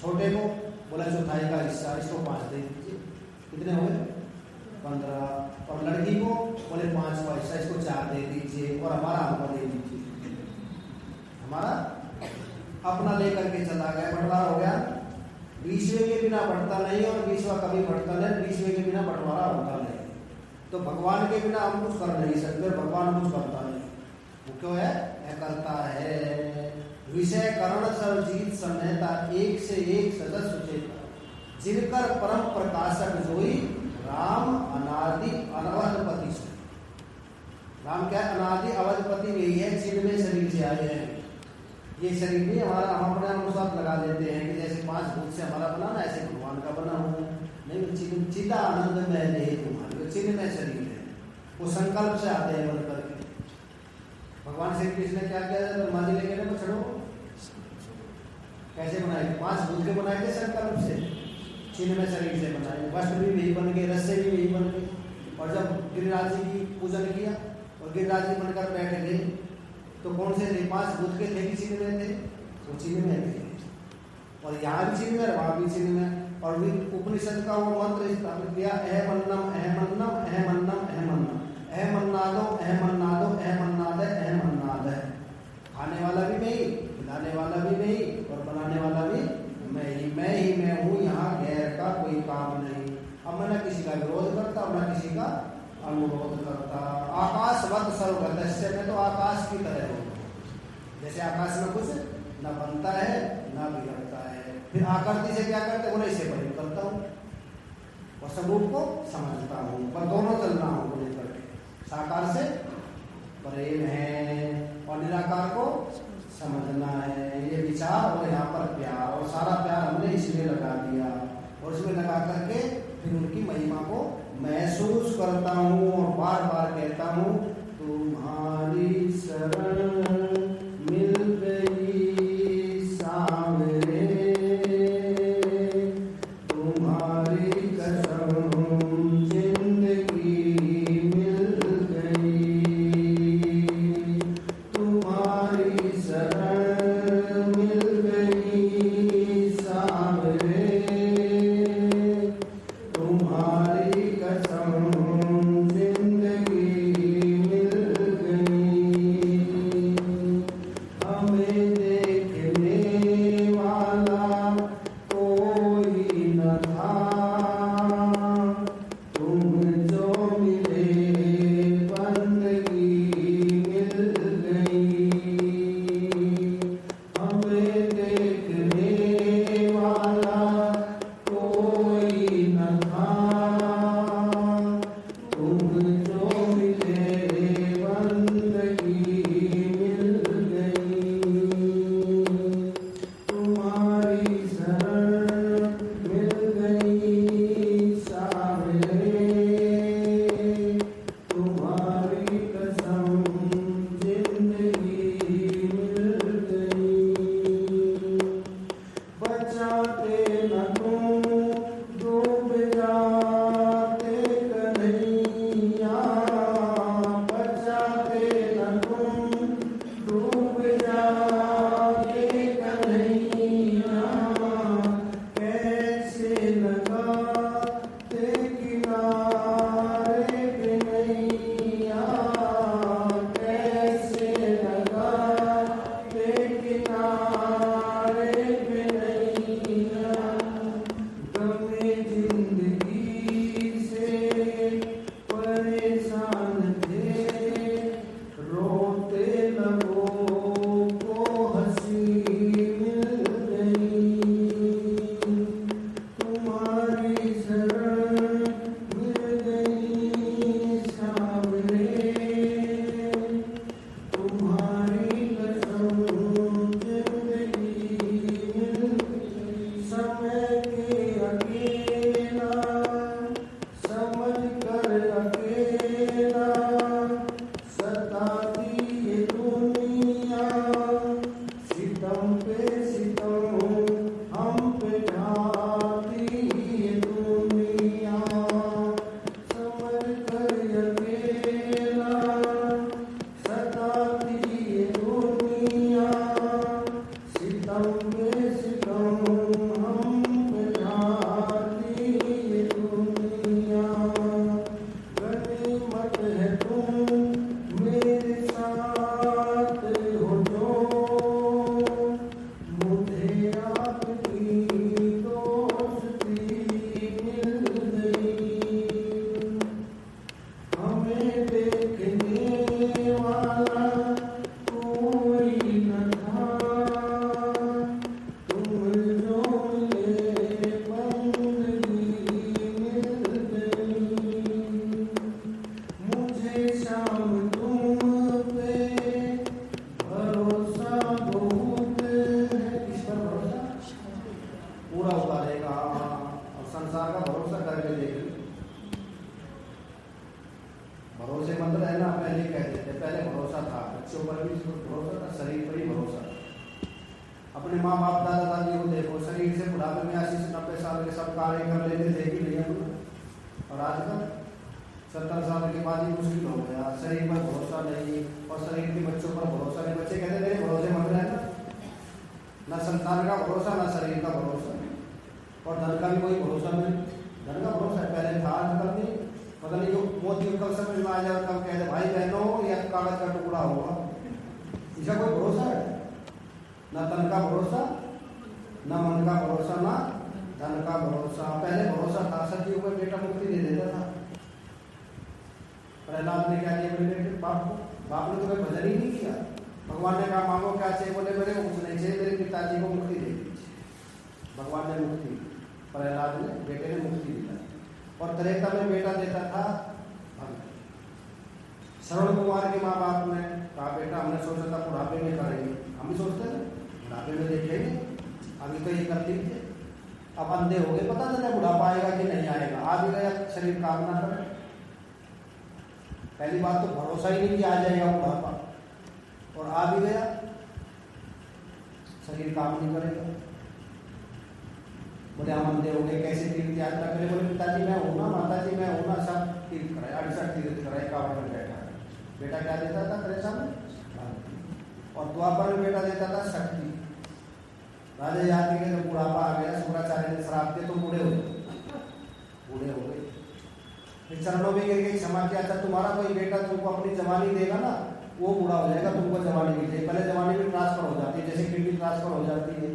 छोटे को बोला 1/4 का हिस्सा, इसको 5 दे दीजिए। कितने हो गए? 15 और लड़की को बोले 5 पैसा, इसको 4 दे दीजिए और हमारा हमको दे दीजिए। हमारा अपना लेकर के चला गया, बंटवारा हो गया। 20वें के बिना बढ़ता नहीं और 20वां कभी बढ़ता नहीं, 20वें के बिना बंटवारा होता नहीं। तो भगवान के बिना हम कुछ कर नहीं सकते, भगवान कुछ करता नहीं। वो क्यों है? करता है। विषय करण सब जीत समेता, एक से एक सदस्य सुचेता, जिनकर परम प्रकाशक जोई, राम अनादि अनवधपति से। राम क्या? अनादि अवधपति वही है जिनमें शरीर से आए हैं। ये शरीर भी हमारा, हम अपने अनुसार लगा लेते हैं कि जैसे 5 भूत से हमारा बना ना, ऐसे भगवान का बना हुआ है। नहीं, चिदा आनंद में नहीं तुम्हारी, चिन्ह में शरीर है, वो संकल्प से आते हैं बन करके। भगवान श्री कृष्ण ने क्या किया? तो माली लेके ना छड़ो, कैसे बनाए? 5 भूत के बनाए थे संकल्प से, चिन्ह में शरीर से बनाए। वस्त्र भी वही बन गए, रस्से भी वही बन गए। और जब गिरिराज जी की पूजन किया और गिरिराज जी बनकर बैठ गए, तो कौन से थे? 5 भूत के थे कि चिन्ह में थे? वो चिन्ह में थे। और यहाँ भी चिन्ह में, वहां भी चिन्ह में। और उपनिषद का वो मंत्र स्थापित किया, अहमन्नम अहमन्नम अहमन्नम अहमन्नम, अहमन्नादो अहमन्नादो अहमन्नाद अहमन्नाद। खाने वाला भी मैं ही, खिलाने वाला भी मैं ही और बनाने वाला भी मैं ही मैं हूँ। यहाँ गैर का कोई काम नहीं। अब मैं न किसी का विरोध करता और न किसी का अनुरोध करता। आकाशवत सर्वगतस्य, मैं तो आकाश की तरह हूँ। जैसे आकाश में कुछ न बनता है न बिगड़ता है। फिर आकृति से क्या करते? बोले इसे परिण करता हूँ और स्वरूप को समझता हूँ, पर दोनों चलना हूँ बोले करके। साकार से प्रेम है और निराकार को समझना है, ये विचार। और यहाँ पर प्यार, और सारा प्यार हमने इसलिए लगा दिया और इसमें लगा करके फिर उनकी महिमा को महसूस करता हूँ और बार बार कहता हूँ, तुम्हारी शरण मिल गई सामने, तुम्हारी कसम जिंदगी मिल गई, तुम्हारी शरण मिल गई सामने, तुम्हारी कसम जिंदगी मिल गई। बच्चों पर भी भरोसा था, शरीर पर ही भरोसा था। अपने माँ बाप दादा दादी को देखो, शरीर से बुढ़ापे में 80 से 90 साल के सब कार्य कर लेते थे कि नहीं अपना, और आजकल 70 साल के बाद ही मुश्किल हो गया। शरीर पर भरोसा नहीं और शरीर के बच्चों पर भरोसा नहीं। बच्चे कहते मेरे भरोसे मत रहना, ना संतान का भरोसा ना शरीर का भरोसा, और धन का भी कोई भरोसा नहीं। धन का भरोसा पहले था, आजकल नहीं। पता नहीं जो मोदी कब समझ में आ जाए कब कह दे भाई बहनों यह कागज का टुकड़ा होगा, इसका कोई भरोसा है? ना तन का भरोसा, ना मन का भरोसा, ना धन का भरोसा। पहले भरोसा था, सचिव को बेटा मुक्ति दे देता था। प्रहलाद ने क्या किया अपने बेटे बाप को? बाप ने तो कोई भजन ही नहीं किया। भगवान ने कहा मांगो क्या चाहिए, बोले मेरे को कुछ नहीं चाहिए, मेरे पिताजी को मुक्ति दे दीजिए। भगवान ने मुक्ति, प्रहलाद ने बेटे ने मुक्ति दिला। और त्रेता में बेटा देता था श्रवण कुमार के माँ बाप ने कहा बेटा हमने सोचा था बुढ़ापे में करेंगे, हम भी सोचते हैं बुढ़ापे में देखेंगे, अभी तो ये कर लीजिए। अब अंधे हो गए, पता चला बुढ़ापा आएगा कि नहीं आएगा, आ भी गया, शरीर काम ना करे। पहली बात तो भरोसा ही नहीं कि आ जाएगा बुढ़ापा, और आ भी गया, शरीर काम नहीं करेगा। बोले हम अंधे हो गए, कैसे तीर्थ यात्रा करें? बोले पिताजी मैं हूँ ना, माता जी मैं हूँ ना, सब तीर्थ कराए, 68 तीर्थ कराए, 51 में बैठा। बेटा क्या देता था त्रेता में? और द्वापर में बेटा देता था शक्ति। राजा याद के जब बुढ़ापा आ गया, शुक्राचार्य ने श्राप दिया तो बूढ़े हो गए। फिर चरणों में गिर गई, क्षमा किया था। तुम्हारा कोई बेटा तुमको अपनी जवानी देगा ना, वो बूढ़ा हो जाएगा, तुमको जवानी मिल जाएगी। पहले जवानी में ट्रांसफर हो जाती है, जैसे किडनी ट्रांसफर हो जाती है,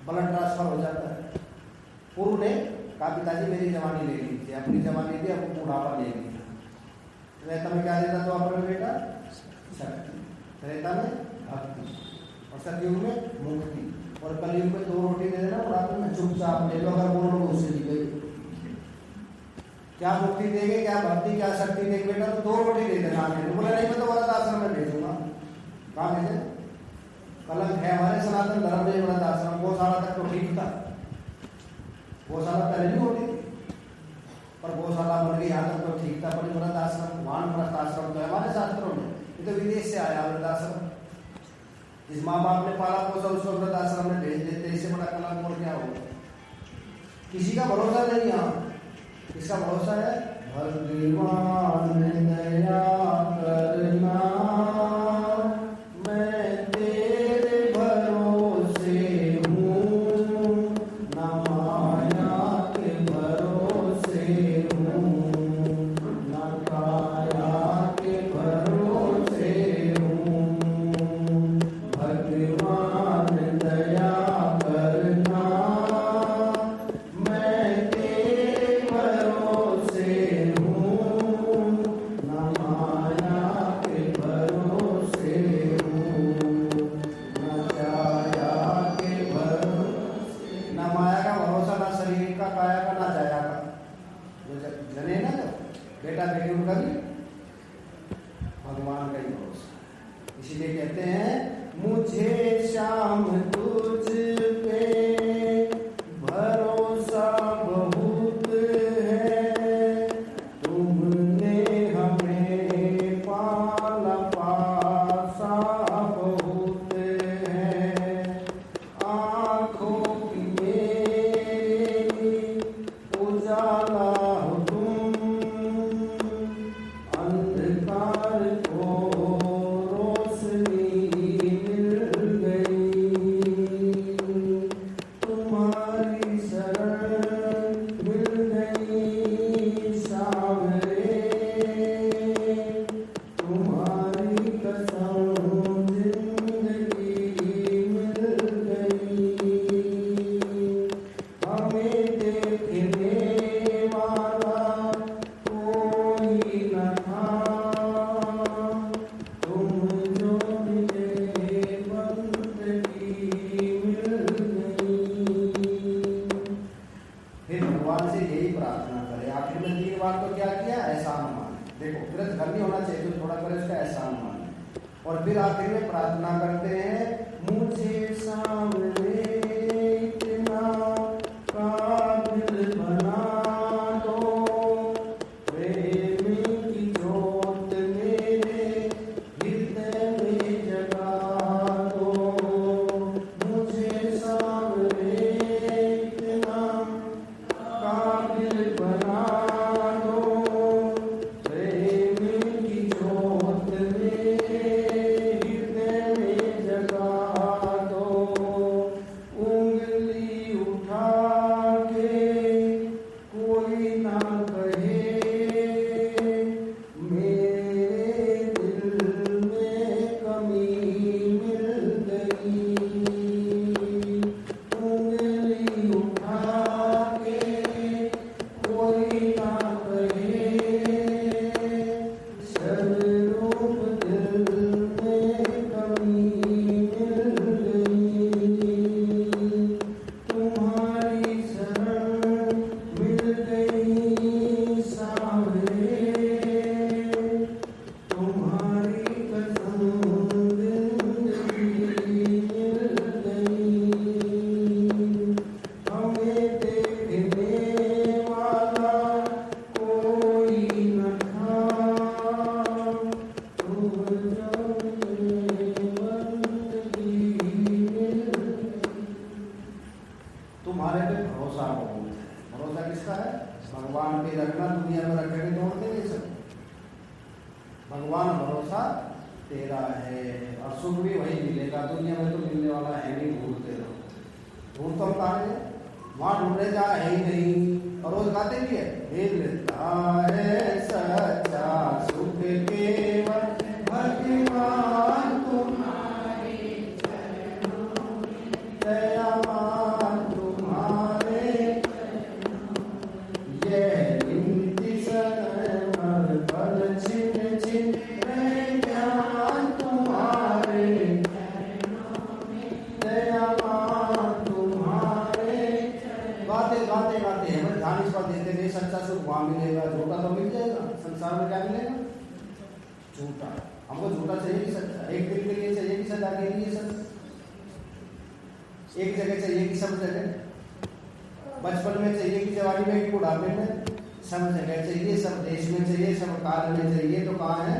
ब्लड ट्रांसफर हो जाता है। पूर्व ने कहा पिताजी मेरी जवानी ले लीजिए, अपनी जवानी दी, अब बुढ़ापा ले लिया। त्रेता में क्या देता तो अपने बेटा? शक्ति। त्रेता में भक्ति, और सतयुग में मुक्ति, और कलयुग में 2 रोटी दे देना बुढ़ापे में, चुपचाप ले लो, अगर बोलो तो उससे दी गई। क्या मुक्ति देंगे, क्या भक्ति, क्या शक्ति देंगे बेटा? तो 2 रोटी दे देना। बोला नहीं मैं तो व्रत आश्रम में भेजूंगा। कहाँ भेजे? कलंक है हमारे सनातन धर्म में व्रत आश्रम। गौशाला तक तो ठीक था, गौशाला पहले नहीं होती थी, पर गौशाला बन गई, यहाँ तक तो ठीक था। पर व्रत आश्रम, वानप्रस्थ आश्रम तो है हमारे शास्त्रों में, ये तो विदेश से आया व्रत आश्रम। जिस माँ बाप ने पाला पोसा उसको व्रत आश्रम में भेज देते, इससे बड़ा कलंक और क्या होगा? किसी का भरोसा नहीं यहाँ। किसका भरोसा है? भगवान दया करना, मैं तेरे भरोसे हूँ, न माया के भरोसे हूँ, न काया के भरोसे हूँ। भगवान दया करना, मैं तेरे भरोसे हूँ, न माया के भरोसे हूँ, न काया के भरोसे। न माया का भरोसा, ना शरीर का, काया का, ना जाया का। जने ना बेटा बेटी उनका भी भगवान का ही भरोसा। इसीलिए कहते हैं मुझे श्याम तुझ पे भरोसा बहुत है, तुमने हमें पाला पासा बहुत है। आँखों की मेरी उजाला हो तुम, अंधकार को रोशनी मिल गई। तुम्हारी शरण मिल गई सावरे, तुम्हारी कसम जिंदगी मिल गई। हमें देखने वाला कोई न था, तुम जो मिले बंदगी मिल गई। फिर भगवान से यही प्रार्थना करें। आखिर में 3 बार तो क्या किया? एहसान माने। देखो व्रत घर नहीं होना चाहिए, तो थोड़ा करे उसका एहसान माने। और फिर आखिर में प्रार्थना करते हैं मुझे सामने इतना काबिल बना दो, प्रेम की जोत मेरे हृदय तुम्हारे पे भरोसा बहुत है। भरोसा किसका है? भगवान पे रखना। दुनिया में रखेंगे तोड़ देंगे सब। भगवान भरोसा तेरा है और सुख भी वही मिलेगा। दुनिया में तो मिलने वाला है नहीं, ढूंढते रहो। ढूंढ तो कहा है वहां ढूंढने जा है ही नहीं। और रोज गाते भी है, मिलता है सच्चा सुख केवल भगवान तुम्हारे चरणों में, दयावान तुम्हारे ये नित्य शरण पल छिन छिन रहे ज्ञान तुम्हारे चरणों में, दयावान तुम्हारे। गाते गाते गाते हैं ध्यान इस पर देते हुए सच्चा सुख वहां मिलेगा। झूठा तो मिल जाएगा। संसार में क्या मिलेगा? झूठा। हमको झूठा चाहिए कि सच्चा? एक दिन के लिए चाहिए कि सदा के लिए सच? एक जगह चाहिए कि सब जगह? बचपन में चाहिए कि जवानी में कि बुढ़ापे में? सब जगह चाहिए, सब देश में चाहिए, सब काल में चाहिए। तो कहाँ है?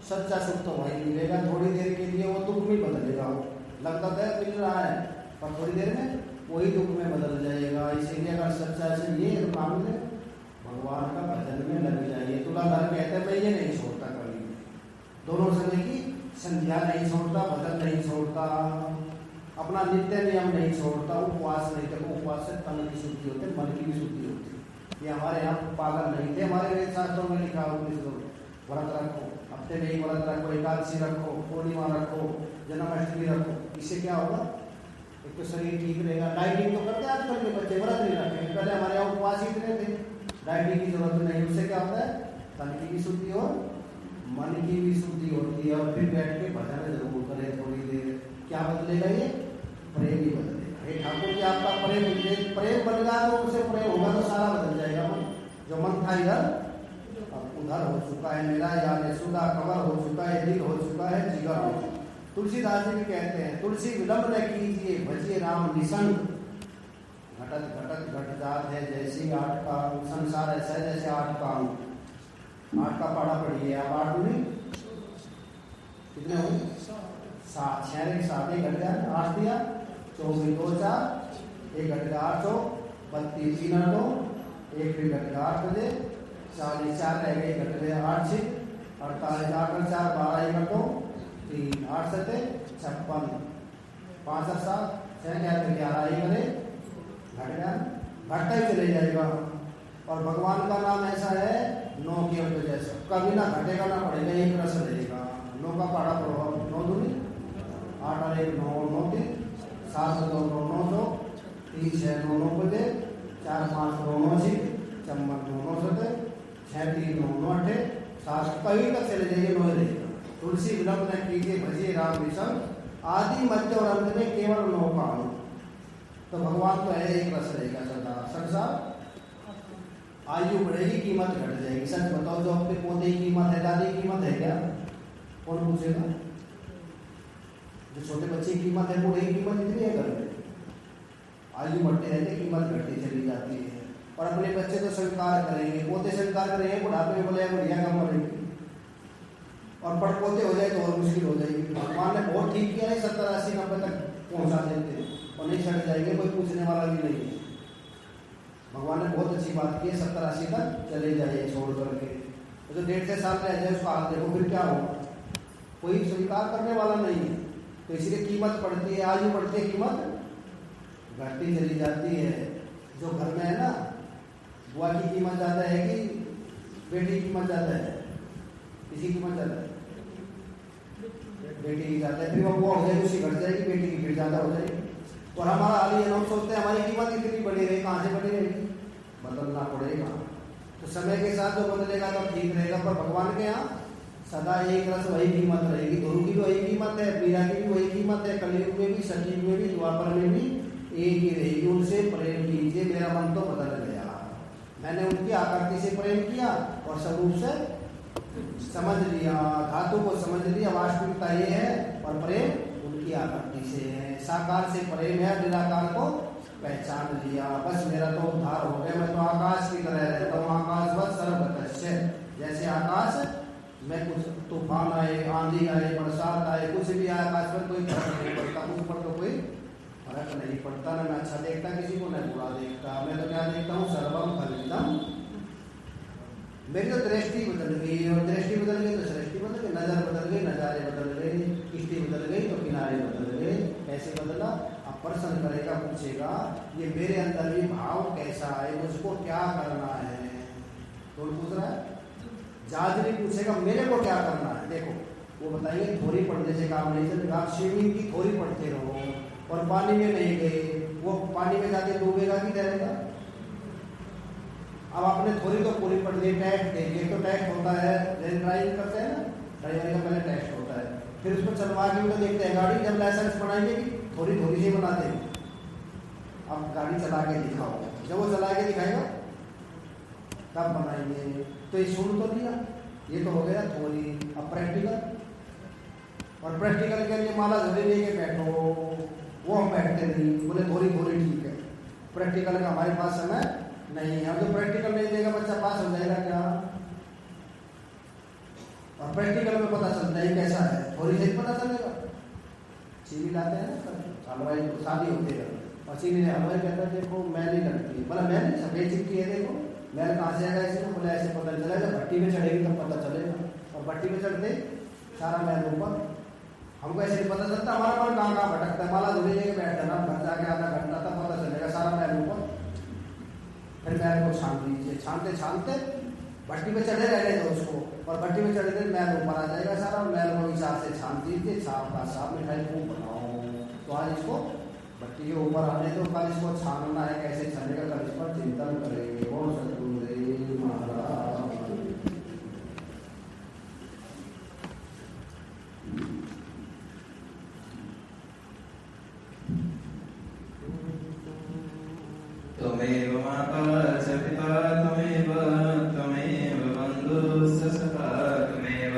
सच्चा सुख तो वही मिलेगा। थोड़ी देर के लिए वो दुख में बदलेगा। वो लगता है मिल रहा है, पर थोड़ी देर में वही दुख में बदल जाएगा। इसीलिए अगर सच्चा चाहिए तो काम में भगवान का भजन में लग जाइए। तुलाधर कहते हैं मैं ये नहीं छोड़ता कभी, दोनों समय की संध्या नहीं छोड़ता, भजन नहीं छोड़ता, अपना नित्य नियम नहीं छोड़ता, उपवास नहीं करता। उपवास से तन की शुद्धि होती है, मन की भी शुद्धि होती है। ये हमारे यहाँ पागल नहीं थे। हमारे वेद शास्त्रों में लिखा हो व्रत रखो, हफ्ते में ही व्रत रखो, एकादशी रखो, पूर्णिमा रखो, जन्माष्टमी रखो। इससे क्या होगा? एक तो शरीर ठीक रहेगा। डाइटिंग तो करते हैं आजकल के बच्चे, व्रत नहीं रखेंगे। पहले हमारे यहाँ उपवास ही इतने थे, डाइटिंग की जरूरत नहीं। उससे क्या होता है? तन की भी शुद्धि और मन की भी शुद्धि होती है। और फिर बैठ के भजन जरूर करें थोड़ी देर। क्या बदलेगा? ये प्रेम ही बदलेगा। हे ठाकुर जी आपका प्रेम बन गया तो उसे प्रेम होगा तो सारा बदल जाएगा। मन जो मन था इधर अब उधर हो चुका है। मेरा याद सुधा कवर हो चुका है, दिल हो चुका है, जिगर हो चुका है। तुलसीदास जी भी कहते हैं तुलसी विलंब न कीजिए, भजिए राम निसंग। घटत घटत घट जात है जैसी आठ का संसार ऐसा है जैसे आठ का अंग। आठ का पाड़ा पढ़िए आप। आठ दूनी कितने हुए? 7। 6 7 एक घट गया, 8 दिया, 24 2 4, एक घट गया 8 2, 32 3 8 2, एक फिर घट गया 8 बजे, 40 4 रह गए, घट गया 8 6, 48 8 4 12 1 2 3 8 7 56, 5 7 6 11 1 बजे घट गया। घटता ही चले जाएगा। और भगवान का नाम ऐसा है 9 के अंक जैसा, कभी ना घटेगा ना पड़ेगा, एक रस रहेगा। 9 का पढ़ा प्रभाव 9 दूनी 8 और 1 9 9 3 7 2 9 9 2 3 6 9 9 बजे 4 5 9 9 6 54 9 9 7 6 3 9 9 8 7 कहीं तक चले जाइए 9 रहेगा। तुलसी विलंब न कीजिए, भजिए राम निसंग। आदि मध्य और अंत में केवल 9 का अंग। तो भगवान तो है, एक रस रहेगा सदा। संसार आयु बढ़ेगी, कीमत घट जाएगी। सच बताओ, जो अपने पोते की कीमत है, दादी की कीमत है क्या? कौन पूछेगा? जो छोटे बच्चे की कीमत है, बूढ़े की कीमत इतनी है घर में। आयु बढ़ते रहते कीमत घटती चली जाती है। और अपने बच्चे तो स्वीकार करेंगे, पोते स्वीकार करेंगे, बुढ़ापे में बोले बुढ़िया कम मरेगी। और पड़पोते हो जाए तो और मुश्किल हो जाएगी। भगवान ने बहुत ठीक किया है, 70 80 90 तक पहुंचा देते और नहीं छट जाएंगे, कोई पूछने वाला भी नहीं है। भगवान ने बहुत अच्छी बात की है, 70 80 तक चले जाइए छोड़ करके। तो 1.5 साल रह जाए उसका हाथ देखो फिर क्या होगा? कोई स्वीकार करने वाला नहीं है। तो इसलिए कीमत बढ़ती है, आयु बढ़ती है, कीमत घटती चली जाती है। जो घर में है ना, बुआ की कीमत ज़्यादा है कि बेटी की कीमत ज़्यादा है? किसी की कीमत ज़्यादा है? बेटी की ज़्यादा है। फिर वो बुआ हो जाएगी, उसकी घट जाएगी, बेटी की फिर ज़्यादा हो जाएगी। और हमारा हाल ये लोग सोचते हैं हमारी कीमत इतनी बढ़ी रही, कहाँ से बढ़ी रहेगी? बदलना पड़ेगा। तो समय के साथ जो बदलेगा तो ठीक रहेगा। पर भगवान के यहाँ सदा एक रस वही कीमत रहेगी। ध्रुव की भी वही कीमत है, मीरा की भी वही कीमत है, कलयुग में भी, सतयुग में भी, द्वापर में भी एक ही रहेगी। उनसे प्रेम कीजिए। मेरा मन तो बदल गया, मैंने उनकी आकृति से प्रेम किया और स्वरूप से समझ लिया, धातु को समझ लिया। वास्तविकता ये है और प्रेम उनकी आकृति से है। साकार से प्रेम है, निराकार को पहचान लिया। बस मेरा तो उद्धार हो गया। मैं तो आकाश की तरह रहता हूँ। आकाश बस सर्वगतस्य, जैसे आकाश मैं कुछ तूफान आए, आंधी आए, बरसात आए, कुछ भी आए, आकाश पर कोई फर्क नहीं पड़ता, मुझ पर तो कोई फर्क नहीं पड़ता। ना मैं अच्छा देखता किसी को, न बुरा देखता। मैं तो क्या देखता हूँ, सर्वम फलितम। मेरी तो दृष्टि बदल गई, और दृष्टि बदल गई तो सृष्टि बदल गई, नजर बदल गई, नजारे बदल गए, किश्ती बदल गई तो किनारे बदल गए। कैसे बदला? अब प्रश्न करेगा, पूछेगा ये मेरे अंदर भी भाव कैसा है, मुझको क्या करना है। कौन पूछ रहा है? जादरी पूछेगा मेरे को क्या करना है। देखो वो बताएंगे थोड़ी पढ़ने से काम नहीं चलेगा। आप स्विमिंग की थोड़ी पढ़ते रहो और पानी में नहीं गए, वो पानी में जाके डूबेगा कि तैरेगा? अब आपने थोड़ी तो पूरी पढ़ ली, टेस्ट देखिए तो टेस्ट होता है, ड्राइविंग करते हैं ना, ड्राइविंग का पहले टेस्ट होता है, फिर उसको चलवा के भी तो देखते हैं। गाड़ी जब लाइसेंस बनाएंगे कि थोड़ी थोड़ी सी बनाते हैं। अब गाड़ी चला के दिखाओ, जब वो चला के दिखाएगा तब बनाएंगे। तो ये सुन तो लिया, ये तो हो गया थोड़ी। अब प्रैक्टिकल, और प्रैक्टिकल के लिए माला झोली लेके बैठो, वो हम बैठते नहीं, बोले थोड़ी थोड़ी ठीक है। प्रैक्टिकल का हमारे पास समय नहीं है। अब जो प्रैक्टिकल नहीं देगा बच्चा पास हो जाएगा क्या? और प्रैक्टिकल में पता चलता है कैसा है, थोड़ी से पता चलेगा। चीनी लाते हैं ना हलवाई, शादी होती है और चीनी ने हलवाई कहता है देखो मैली लगती है, बोला मैली सफेद चिपकी है, देखो मैल कहाँ से आएगा इसमें? बोला ऐसे पता चलेगा, भट्टी में चढ़ेगी तब पता चलेगा। और भट्टी में चढ़ते सारा मैल ऊपर, हमको ऐसे नहीं पता चलता, हमारा मन कहाँ कहाँ भटकता है। माला धुले लेके बैठता है ना, घर जाके आधा घंटा तब पता चलेगा सारा मैल ऊपर। फिर मैल को छान लीजिए, छानते छानते भट्टी में चढ़े रहने दो उसको, और भट्टी में चढ़े मैल ऊपर आ जाएगा सारा। मैल को हिसाब से छान दीजिए, साफ का साफ मिठाई खूब बनाओ। तो आज इसको भट्टी के ऊपर आने दो, कल इसको छानना है, कैसे छानेगा कल इस पर चिंतन करेंगे। और सतगुरुदेव महाराज त्वमेव माता च पिता त्वमेव, त्वमेव बन्धुश्च सखा त्वमेव,